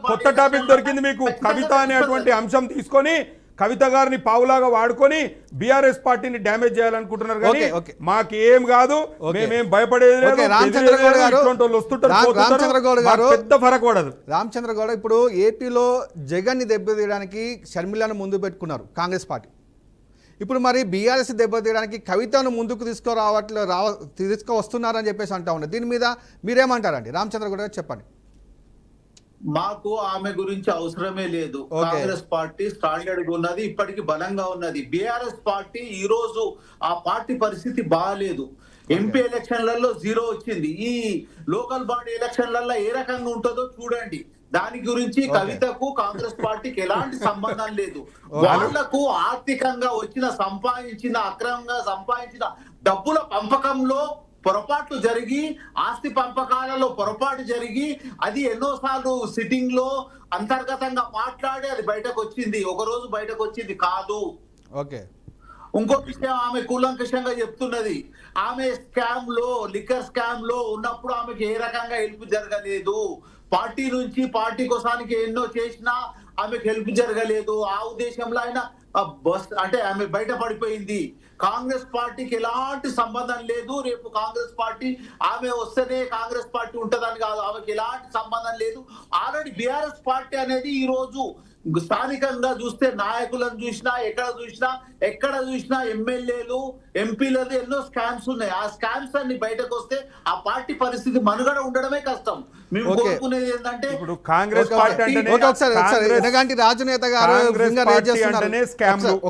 కొత్త టాపిక్ దొరికింది మీకు. కవిత అనేటువంటి అంశం తీసుకొని కవిత గారిని పావులాగా వాడుకొని బీఆర్ఎస్ పార్టీని డ్యామేజ్ చేయాలనుకుంటున్నారు. కానీ మాకేం కాదు, మేమేం భయపడేది లేదు. రామచంద్ర గౌడ్ గారు పెద్ద ఫరక్ పడదు. రామచంద్ర గౌడ్ ఇప్పుడు ఏపీలో జగన్ ని దెబ్బతీయడానికి షర్మిలను ముందు పెట్టుకున్నారు కాంగ్రెస్ పార్టీ. ఇప్పుడు మరి బీఆర్ఎస్ దెబ్బతీయడానికి కవితను ముందుకు తీసుకువస్తున్నారని చెప్పేసి అంటా ఉన్నారు. దీని మీద మీరేమంటారండి? రామచంద్ర గౌడ్ గారు చెప్పండి. మాకు ఆమె గురించి అవసరమే లేదు. కాంగ్రెస్ పార్టీ స్టాండర్డ్ ఉన్నది, ఇప్పటికి బలంగా ఉన్నది. బీఆర్ఎస్ పార్టీ ఈ రోజు ఆ పార్టీ పరిస్థితి బాగాలేదు. ఎంపీ ఎలక్షన్లలో 0 వచ్చింది. ఈ లోకల్ బాడీ ఎలక్షన్లలో ఏ రకంగా ఉంటుందో చూడండి. దాని గురించి కవితకు కాంగ్రెస్ పార్టీకి ఎలాంటి సంబంధం లేదు. వాళ్లకు ఆర్థికంగా అక్రమంగా సంపాదించిన డబ్బుల పంపకంలో పొరపాట్లు జరిగి, ఆస్తి పంపకాలలో పొరపాటు జరిగి, అది ఎన్నోసార్లు సిట్టింగ్ లో అంతర్గతంగా మాట్లాడి అది బయటకు వచ్చింది. ఒక రోజు బయటకు వచ్చింది కాదు. ఓకే, ఇంకో విషయం ఆమె కూలంకషంగా చెప్తున్నది. ఆమె లిక్కర్ స్కామ్ లో ఉన్నప్పుడు ఆమెకి ఏ రకంగా హెల్ప్ జరగలేదు. పార్టీ నుంచి పార్టీ కోసానికి ఎన్నో చేసినా ఆమెకు హెల్ప్ జరగలేదు. ఆ ఉద్దేశంలో ఆయన ఆమె బయట పడిపోయింది. కాంగ్రెస్ పార్టీకి ఎలాంటి సంబంధం లేదు. రేపు కాంగ్రెస్ పార్టీ ఆమె వస్తేనే కాంగ్రెస్ పార్టీ ఉంటదని కాదు, ఆమెకి ఎలాంటి సంబంధం లేదు. ఆల్రెడీ బీఆర్ఎస్ పార్టీ అనేది ఈ రోజు స్థానికంగా చూస్తే నాయకులను ఎక్కడ చూసినా ఎమ్మెల్యేలు ఎంపీలది ఎన్నో స్కామ్స్ ఉన్నాయి. ఆ స్కామ్స్ అన్ని బయటకు వస్తే ఆ పార్టీ పరిస్థితి మనుగడ ఉండడమే కష్టం. మేము కోరుకునేది ఏంటంటే ఇప్పుడు కాంగ్రెస్ పార్టీ ఎనగంటి రాజనేత గారు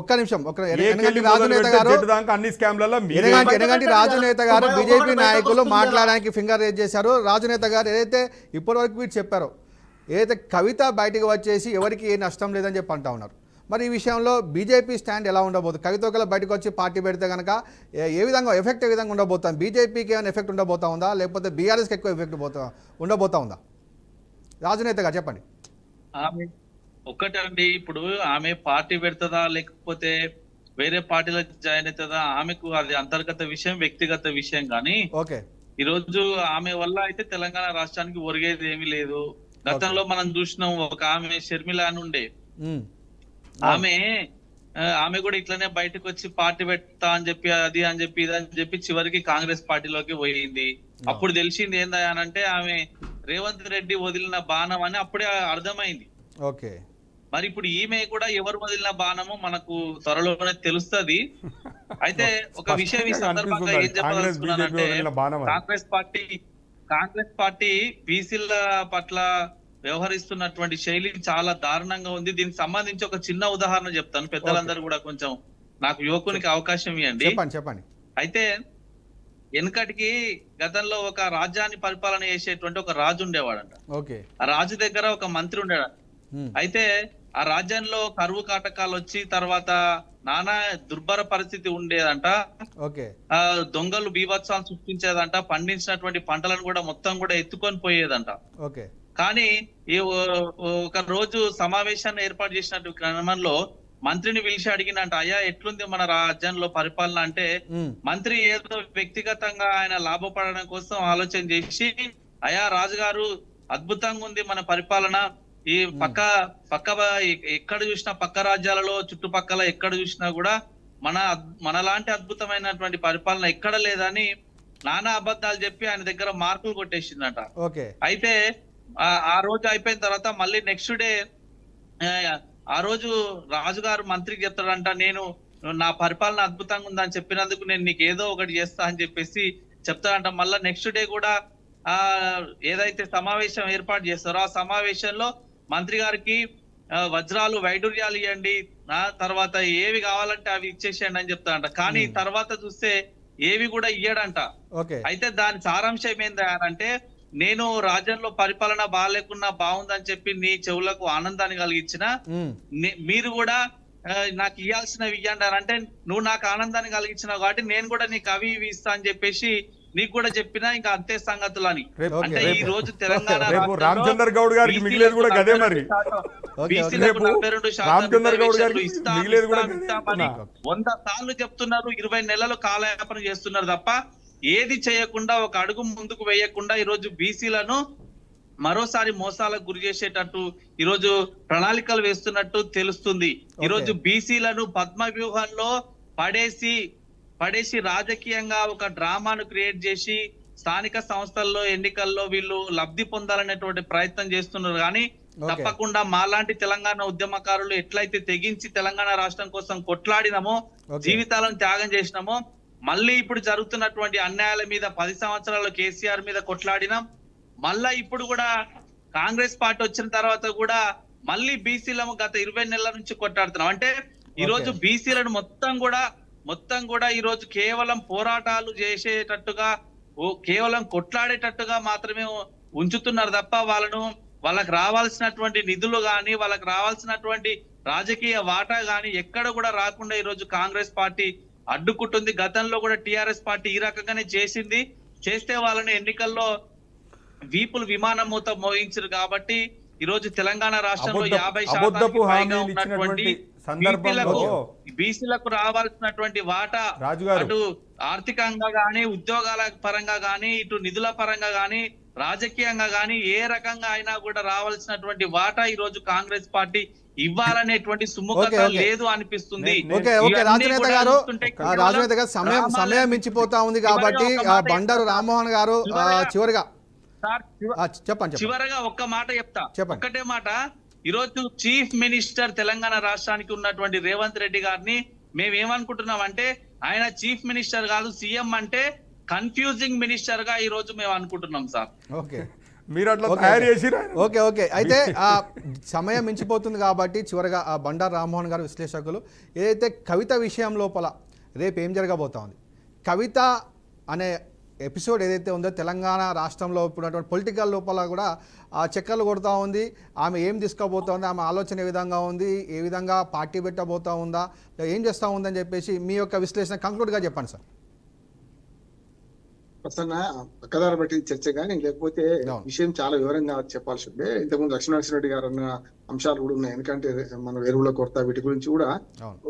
ఒక్క నిమిషం ఎనగంటి రాజనేత గారు బీజేపీ నాయకులు మాట్లాడడానికి ఫింగర్ రేజ్ చేశారు. రాజనేత గారు ఏదైతే ఇప్పటి వరకు మీరు చెప్పారో, ఏదైతే కవిత బయటకు వచ్చేసి ఎవరికి ఏ నష్టం లేదని చెప్పి అంటా ఉన్నారు. మరి ఈ విషయంలో బీజేపీ స్టాండ్ ఎలా ఉండబోతుంది? కవిత ఒకవేళ బయటకు వచ్చి పార్టీ పెడితే కనుక ఏ విధంగా ఎఫెక్ట్ ఉండబోతుంది? బీజేపీకి ఏమైనా ఎఫెక్ట్ ఉండబోతా ఉందా, లేకపోతే బీఆర్ఎస్కి ఎక్కువ ఎఫెక్ట్ ఉండబోతా ఉందా? రాజనేత గారు చెప్పండి. ఒక్కటండి, ఇప్పుడు ఆమె పార్టీ పెడుతుందా లేకపోతే వేరే పార్టీలో జాయిన్ అవుతుందా, ఆమెకు అది అంతర్గత విషయం, వ్యక్తిగత విషయం. కానీ ఈ రోజు ఆమె వల్ల అయితే తెలంగాణ రాష్ట్రానికి ఒరిగేది ఏమీ లేదు. గతంలో మనం చూసినాం, ఒక ఆమె షర్మిల అని ఉండే, ఆమె కూడా ఇట్లనే బయటకు వచ్చి పార్టీ పెడతా అని చెప్పి అది అని చెప్పి ఇది అని చెప్పి చివరికి కాంగ్రెస్ పార్టీలోకి పోయింది. అప్పుడు తెలిసింది ఏందంటే ఆమె రేవంత్ రెడ్డి వదిలిన బాణం అని అప్పుడే అర్థమైంది. ఓకే, మరి ఇప్పుడు ఈమె కూడా ఎవరు వదిలిన బాణము మనకు త్వరలోనే తెలుస్తుంది. అయితే ఒక విషయం ఈ సందర్భంగా ఏం చెప్పదలుచుకున్నానంటే, కాంగ్రెస్ పార్టీ బీసీల పట్ల వ్యవహరిస్తున్నటువంటి శైలి చాలా దారుణంగా ఉంది. దీనికి సంబంధించి ఒక చిన్న ఉదాహరణ చెప్తాను. పెద్దలందరూ కూడా కొంచెం నాకు యువకునికి అవకాశం ఇవ్వండి. చెప్పండి. అయితే వెనకటికి గతంలో ఒక రాజ్యాన్ని పరిపాలన చేసేటువంటి ఒక రాజు ఉండేవాడంట. ఆ రాజు దగ్గర ఒక మంత్రి ఉండేవాడు. అయితే ఆ రాజ్యంలో కరువు కాటకాలు వచ్చి తర్వాత నానా దుర్భర పరిస్థితి ఉండేదంట. ఆ దొంగలు బీభత్సాలు సృష్టించేదంట. పండించినటువంటి పంటలను కూడా మొత్తం కూడా ఎత్తుకొని పోయేదంట. కానీ ఈ ఒక రోజు సమావేశాన్ని ఏర్పాటు చేసినట్టు క్రమంలో మంత్రిని పిలిచి అడిగినంట, అయ్యా ఎట్లుంది మన రాజ్యంలో పరిపాలన అంటే, మంత్రి ఏదో వ్యక్తిగతంగా ఆయన లాభపడడం కోసం ఆలోచన చేసి, అయ్యా రాజుగారు అద్భుతంగా ఉంది మన పరిపాలన, ఈ ఎక్కడ చూసినా పక్క రాజ్యాలలో చుట్టుపక్కల ఎక్కడ చూసినా కూడా మనలాంటి అద్భుతమైనటువంటి పరిపాలన ఎక్కడ లేదని నానా అబద్ధాలు చెప్పి ఆయన దగ్గర మార్కులు కొట్టేసిందట. అయితే ఆ రోజు అయిపోయిన తర్వాత మళ్ళీ నెక్స్ట్ డే ఆ రోజు రాజుగారు మంత్రికి చెప్తాడంట, నేను నా పరిపాలన అద్భుతంగా ఉందని చెప్పినందుకు నేను నీకు ఏదో ఒకటి చేస్తా అని చెప్పేసి చెప్తాడంట. మళ్ళా నెక్స్ట్ డే కూడా ఏదైతే సమావేశం ఏర్పాటు చేస్తారో ఆ సమావేశంలో మంత్రి గారికి వజ్రాలు వైడూర్యాలు ఇవ్వండి, తర్వాత ఏవి కావాలంటే అవి ఇచ్చేసేయండి అని చెప్తాడంట. కానీ తర్వాత చూస్తే ఏవి కూడా ఇయ్యడంట. అయితే దాని సారాంశం ఏంటంటే, నేను రాజ్యంలో పరిపాలన బాగాలేకున్నా బాగుందని చెప్పి నీ చెవులకు ఆనందాన్ని కలిగించిన, మీరు కూడా నాకు ఇవ్వాల్సినవి ఇవ్వండి అంటే, నువ్వు నాకు ఆనందాన్ని కలిగించినావు కాబట్టి నేను కూడా నీకు అవి ఇవి ఇస్తా అని చెప్పేసి నీకు కూడా చెప్పినా ఇంకా అంతే సంగతులు అని. అంటే ఈ రోజు తెలంగాణ రామచంద్ర గౌడ్ గారికి మిగిలేదు కూడా గదే మరి. 100 సార్లు చెప్తున్నారు, 20 నెలలు కాలయాపన చేస్తున్నారు తప్ప ఏది చేయకుండా ఒక అడుగు ముందుకు వేయకుండా ఈ రోజు బీసీలను మరోసారి మోసాలకు గురి చేసేటట్టు ఈ రోజు ప్రణాళికలు వేస్తున్నట్టు తెలుస్తుంది. ఈ రోజు బీసీలను పద్మ వ్యూహంలో పడేసి రాజకీయంగా ఒక డ్రామాను క్రియేట్ చేసి స్థానిక సంస్థల్లో ఎన్నికల్లో వీళ్ళు లబ్ధి పొందాలనేటువంటి ప్రయత్నం చేస్తున్నారు. కానీ తప్పకుండా మాలాంటి తెలంగాణ ఉద్యమకారులు ఎట్లయితే తెగించి తెలంగాణ రాష్ట్రం కోసం కొట్లాడినామో, జీవితాలను త్యాగం చేసినామో, మళ్ళీ ఇప్పుడు జరుగుతున్నటువంటి అన్యాయాల మీద 10 సంవత్సరాలు కేసీఆర్ మీద కొట్లాడినాం. మళ్ళా ఇప్పుడు కూడా కాంగ్రెస్ పార్టీ వచ్చిన తర్వాత కూడా మళ్ళీ బీసీలను గత 20 నెలల నుంచి కొట్లాడుతున్నాం. అంటే ఈ రోజు బీసీలను మొత్తం కూడా ఈ రోజు కేవలం పోరాటాలు చేసేటట్టుగా, కేవలం కొట్లాడేటట్టుగా మాత్రమే ఉంచుతున్నారు తప్ప వాళ్ళకి రావాల్సినటువంటి నిధులు గాని, వాళ్ళకి రావాల్సినటువంటి రాజకీయ వాటా గాని ఎక్కడ కూడా రాకుండా ఈ రోజు కాంగ్రెస్ పార్టీ అడ్డుకుంటుంది. గతంలో కూడా టీఆర్ఎస్ పార్టీ ఈ రకంగానే చేస్తే వాళ్ళని ఎన్నికల్లో వీపులు విమానం మూత మోగించారు. కాబట్టి ఈ రోజు తెలంగాణ రాష్ట్రంలో 50% పైగా ఉన్నటువంటి బీసీలకు రావాల్సినటువంటి వాటా అటు ఆర్థికంగా గాని, ఉద్యోగాల పరంగా గాని, ఇటు నిధుల పరంగా గాని, రాజకీయంగా గాని ఏ రకంగా అయినా కూడా రావాల్సినటువంటి వాటా ఈ రోజు కాంగ్రెస్ పార్టీ ఇవ్వాలనేటువంటి సుముఖత లేదు అనిపిస్తుంది. రాజనేత గారు సమయం మించిపోతా ఉంది కాబట్టి బండారు రామ్మోహన్ గారు చివరిగా ఒక్క మాట చెప్తా. ఒక్కటే మాట, ఈరోజు చీఫ్ మినిస్టర్ తెలంగాణ రాష్ట్రానికి ఉన్నటువంటి రేవంత్ రెడ్డి గారిని మేమేమనుకుంటున్నాం అంటే, ఆయన చీఫ్ మినిస్టర్ కాదు, సీఎం అంటే కన్ఫ్యూజింగ్ మినిస్టర్ గా ఈ రోజు మేము అనుకుంటున్నాం సార్. ఓకే అయితే సమయం మించిపోతుంది కాబట్టి చివరిగా బండారు రామ్మోహన్ గారు విశ్లేషకులు ఏదైతే కవిత విషయం లోపల రేపు ఏం జరగబోతా ఉంది, కవిత అనే ఎపిసోడ్ ఏదైతే ఉందో తెలంగాణ రాష్ట్రంలో ఇప్పుడున్నటువంటి పొలిటికల్ లోపల కూడా చక్కర్లు కొడుతూ ఉంది. ఆమె ఏం తీసుకోబోతా ఉంది, ఆమె ఆలోచన ఏ విధంగా ఉంది, ఏ విధంగా పార్టీ పెట్టబోతా ఉందా, ఏం చేస్తూ ఉందని చెప్పేసి మీ యొక్క విశ్లేషణ కంక్లూడ్గా చెప్పండి సార్. ప్రసన్న పక్కదారి బట్టి చర్చ కానీ, లేకపోతే విషయం చాలా వివరంగా చెప్పాల్సి ఉండే. ఇంతకుముందు లక్ష్మీనరసింహరెడ్డి గారు అన్న అంశాలు కూడా ఉన్నాయి. ఎందుకంటే మన ఎరువుల కొరత వీటి గురించి కూడా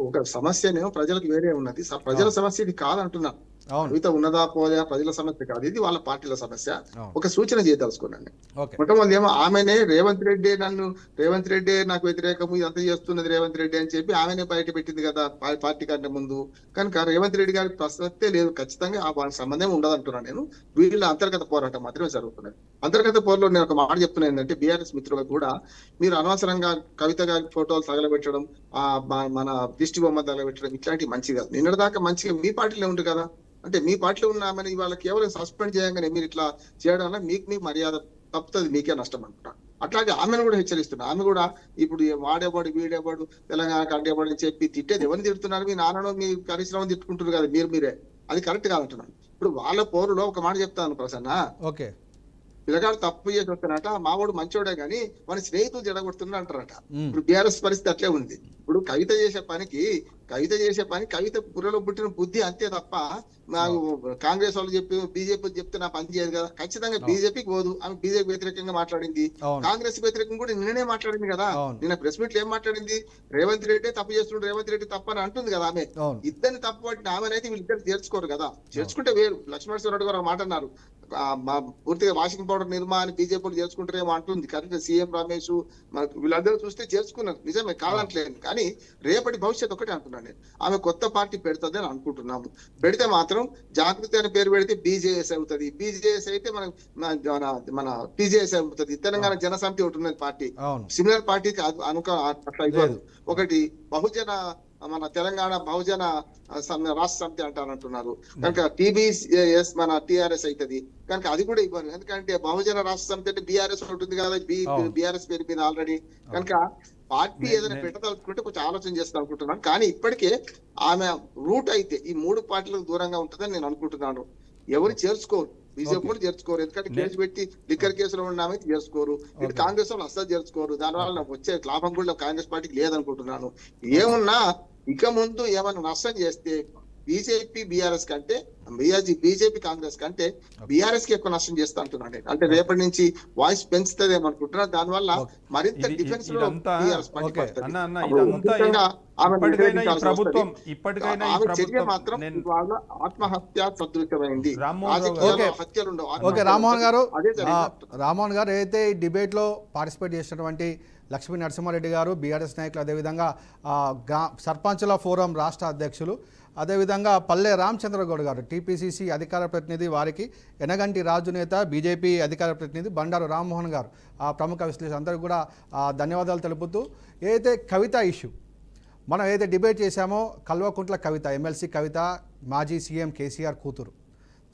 ఒక సమస్యనేమో ప్రజలకు వేరే ఉన్నది. ప్రజల సమస్య ఇది కాదంటున్నా. కవిత ఉన్నదా పోదా ప్రజల సమస్య కాదు, ఇది వాళ్ళ పార్టీల సమస్య. ఒక సూచన చేయదలుచుకున్నాను. మొట్టమొదటి ఏమో ఆమెనే రేవంత్ రెడ్డి నాకు వ్యతిరేకము, ఇదంతా చేస్తున్నది రేవంత్ రెడ్డి అని చెప్పి ఆమెనే బయట పెట్టింది కదా పార్టీ కంటే ముందు. కనుక రేవంత్ రెడ్డి గారికి ప్రసక్తే లేదు, ఖచ్చితంగా వాళ్ళకి సంబంధం ఉండదు అంటున్నాను నేను. వీళ్ళ అంతర్గత పోరాటం మాత్రమే జరుగుతున్నది. అంతర్గత పోరులో నేను ఒక మాట చెప్తున్నా ఏంటంటే, బీఆర్ఎస్ మిత్రులకు కూడా మీరు అనవసరంగా కవిత గారి ఫోటోలు తగలబెట్టడం, మన దిష్టి బొమ్మ తగలబెట్టడం ఇట్లాంటివి మంచిది కాదు. నిన్నటిదాకా మంచిగా మీ పార్టీలో ఉంటుంది కదా, అంటే మీ పార్టీలో ఉన్నామని ఇవాళ కేవలం సస్పెండ్ చేయగానే మీరు ఇట్లా చేయడం వల్ల మీకు మర్యాద తప్పుతుంది, మీకే నష్టం అనుకుంటా. అట్లాగే ఆమెను కూడా హెచ్చరిస్తున్నా. ఆమె కూడా ఇప్పుడు వాడేవాడు వీడేవాడు తెలంగాణకు అంటేవాడు అని చెప్పి తిట్టేది ఎవరిని తిడుతున్నారు? మీ నాన్నను మీ పరిశ్రమను తిట్టుకుంటారు కదా మీరే. అది కరెక్ట్ కాదంటున్నాను. ఇప్పుడు వాళ్ళ పోరులో ఒక మాట చెప్తాను ప్రసన్న. పిల్లగాడు తప్పు చేసి వస్తానట, మావాడు మంచోడే గాని మన స్నేహితులు జడగొడుతున్నా అంటారట. ఇప్పుడు బీఆర్ఎస్ పరిస్థితి అట్లే ఉంది. ఇప్పుడు కవిత చేసే పనికి కవిత చేసే పని కవిత బుర్రలో పుట్టిన బుద్ధి అంతే తప్ప నాకు కాంగ్రెస్ వాళ్ళు చెప్పి బీజేపీ చెప్తే నా పని చేయదు కదా. ఖచ్చితంగా బీజేపీకి పోదు, ఆమె బీజేపీ వ్యతిరేకంగా మాట్లాడింది, కాంగ్రెస్ వ్యతిరేకంగా కూడా నిన్ననే మాట్లాడింది కదా. నిన్న ప్రెస్ మీట్ లో ఏం మాట్లాడింది, రేవంత్ రెడ్డి తప్పు చేస్తుండే, రేవంత్ రెడ్డి తప్పు అని అంటుంది కదా ఆమె. ఇద్దరిని తప్పు పట్టిన ఆమెనైతే వీళ్ళిద్దరు చేర్చుకోరు కదా. చేర్చుకుంటే వేరు. లక్ష్మణ్ గారు ఒక మాట అన్నారు, పూర్తిగా వాషింగ్ పౌడర్ నిర్మా అని బీజేపీలు చేర్చుకుంటారేమో అంటుంది. కరెక్ట్, సీఎం రమేష్ వీళ్ళందరూ చూస్తే చేర్చుకున్నారు, నిజమే కాదంటలేదు. కానీ రేపటి భవిష్యత్తు ఒకటి అంటున్నాను నేను, ఆమె కొత్త పార్టీ పెడుతుంది అని అనుకుంటున్నాము. పెడితే మాత్రం జాగృతి అనే పేరు పెడితే బీజేఎస్ అవుతుంది, బీజేఎస్ అయితే మన టీజేఎస్ అవుతుంది. తెలంగాణ జనసమితి ఒకటి ఉన్నది పార్టీ, సిమిలర్ పార్టీకి అట్లా ఇవ్వదు. ఒకటి బహుజన మన తెలంగాణ బహుజన రాష్ట్ర సమితి అంటారంటున్నారు కనుక టీబీఎస్ మన టీఆర్ఎస్ అవుతుంది కనుక అది కూడా ఇవ్వను. ఎందుకంటే బహుజన రాష్ట్ర సమితి అంటే బీఆర్ఎస్ ఉంటుంది కదా, బీఆర్ఎస్ పేరు మీద ఆల్రెడీ. కనుక పార్టీ ఏదైనా పెట్టదలుచుకుంటే కొంచెం ఆలోచన చేస్తాను అనుకుంటున్నాను. కానీ ఇప్పటికే ఆమె రూట్ అయితే ఈ మూడు పార్టీలకు దూరంగా ఉంటుందని నేను అనుకుంటున్నాను. ఎవరు చేర్చుకోరు, బీజేపీ కూడా చేర్చుకోరు, ఎందుకంటే కేసు పెట్టి లిక్కర్ కేసులో ఉన్న చేర్చుకోరు, ఇటు కాంగ్రెస్ వాళ్ళు అస్సలు చేర్చుకోరు. దానివల్ల నాకు వచ్చే లాభం కూడా కాంగ్రెస్ పార్టీకి లేదనుకుంటున్నాను. ఏమున్నా ఇక ముందు ఏమైనా నష్టం చేస్తే బీజేపీ బీఆర్ఎస్ కంటే బీజేపీ కాంగ్రెస్ కంటే బీఆర్ఎస్ కి ఎక్కువ నష్టం చేస్తా అంటున్నాను. అంటే రేపటి నుంచి వాయిస్ పెంచుతుందేమో అనుకుంటున్నా. దానివల్ల మరింత డిఫెన్స్ లో బీఆర్ఎస్ పార్టీ చర్య మాత్రం వాళ్ళ ఆత్మహత్య సదృశమైంది. హత్యలు ఉండవు. రామ్మోహన్ గారు ఏదైతే ఈ డిబేట్ లో పార్టిసిపేట్ చేసినటువంటి లక్ష్మీ నరసింహారెడ్డి గారు, బీఆర్ఎస్ నాయకులు, అదేవిధంగా సర్పంచుల ఫోరం రాష్ట్ర అధ్యక్షులు, అదేవిధంగా పల్లె రామచంద్రగౌడ్ గారు టీపీసీసీ అధికార ప్రతినిధి, వారికి ఎనగంటి రాజు నేత బీజేపీ అధికార ప్రతినిధి బండారు రామ్మోహన్ గారు, ఆ ప్రముఖ విశ్లేషకులు అందరూ కూడా ధన్యవాదాలు తెలుపుతూ, ఏదైతే కవిత ఇష్యూ మనం ఏదైతే డిబేట్ చేశామో, కల్వకుంట్ల కవిత, ఎమ్మెల్సీ కవిత, మాజీ సీఎం కేసీఆర్ కూతురు,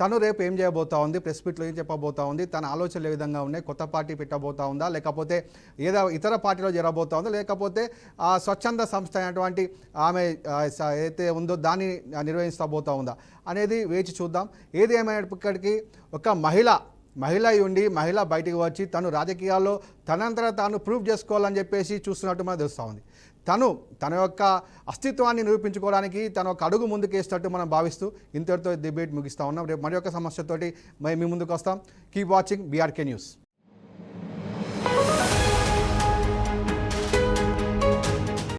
తను రేపు ఏం చేయబోతా ఉంది, ప్రెస్ మీట్లో ఏం చెప్పబోతా ఉంది, తన ఆలోచనలు ఏ విధంగా ఉన్నాయి, కొత్త పార్టీ పెట్టబోతా ఉందా, లేకపోతే ఏదో ఇతర పార్టీలో చేరబోతా ఉందా, లేకపోతే ఆ స్వచ్ఛంద సంస్థ అయినటువంటి ఆమె ఏదైతే ఉందో దాన్ని నిర్వహిస్తబోతా ఉందా అనేది వేచి చూద్దాం. ఏది ఏమైనప్పటికీ ఒక మహిళ ఉండి మహిళ బయటికి వచ్చి తను రాజకీయాల్లో తనంతట తాను ప్రూవ్ చేసుకోవాలని చెప్పేసి చూస్తున్నట్టు మనకు తెలుస్తూ ఉంది. తన యొక్క అస్తిత్వాన్ని నిరూపించుకోవడానికి తన ఒక అడుగు ముందుకేసినట్టు మనం భావిస్తూ ఇంతటితో డిబేట్ ముగిస్తూ ఉన్నాం. రేపు మరి ఒక సమస్యతోటి మీ ముందుకు వస్తాం. Keep watching BRK news.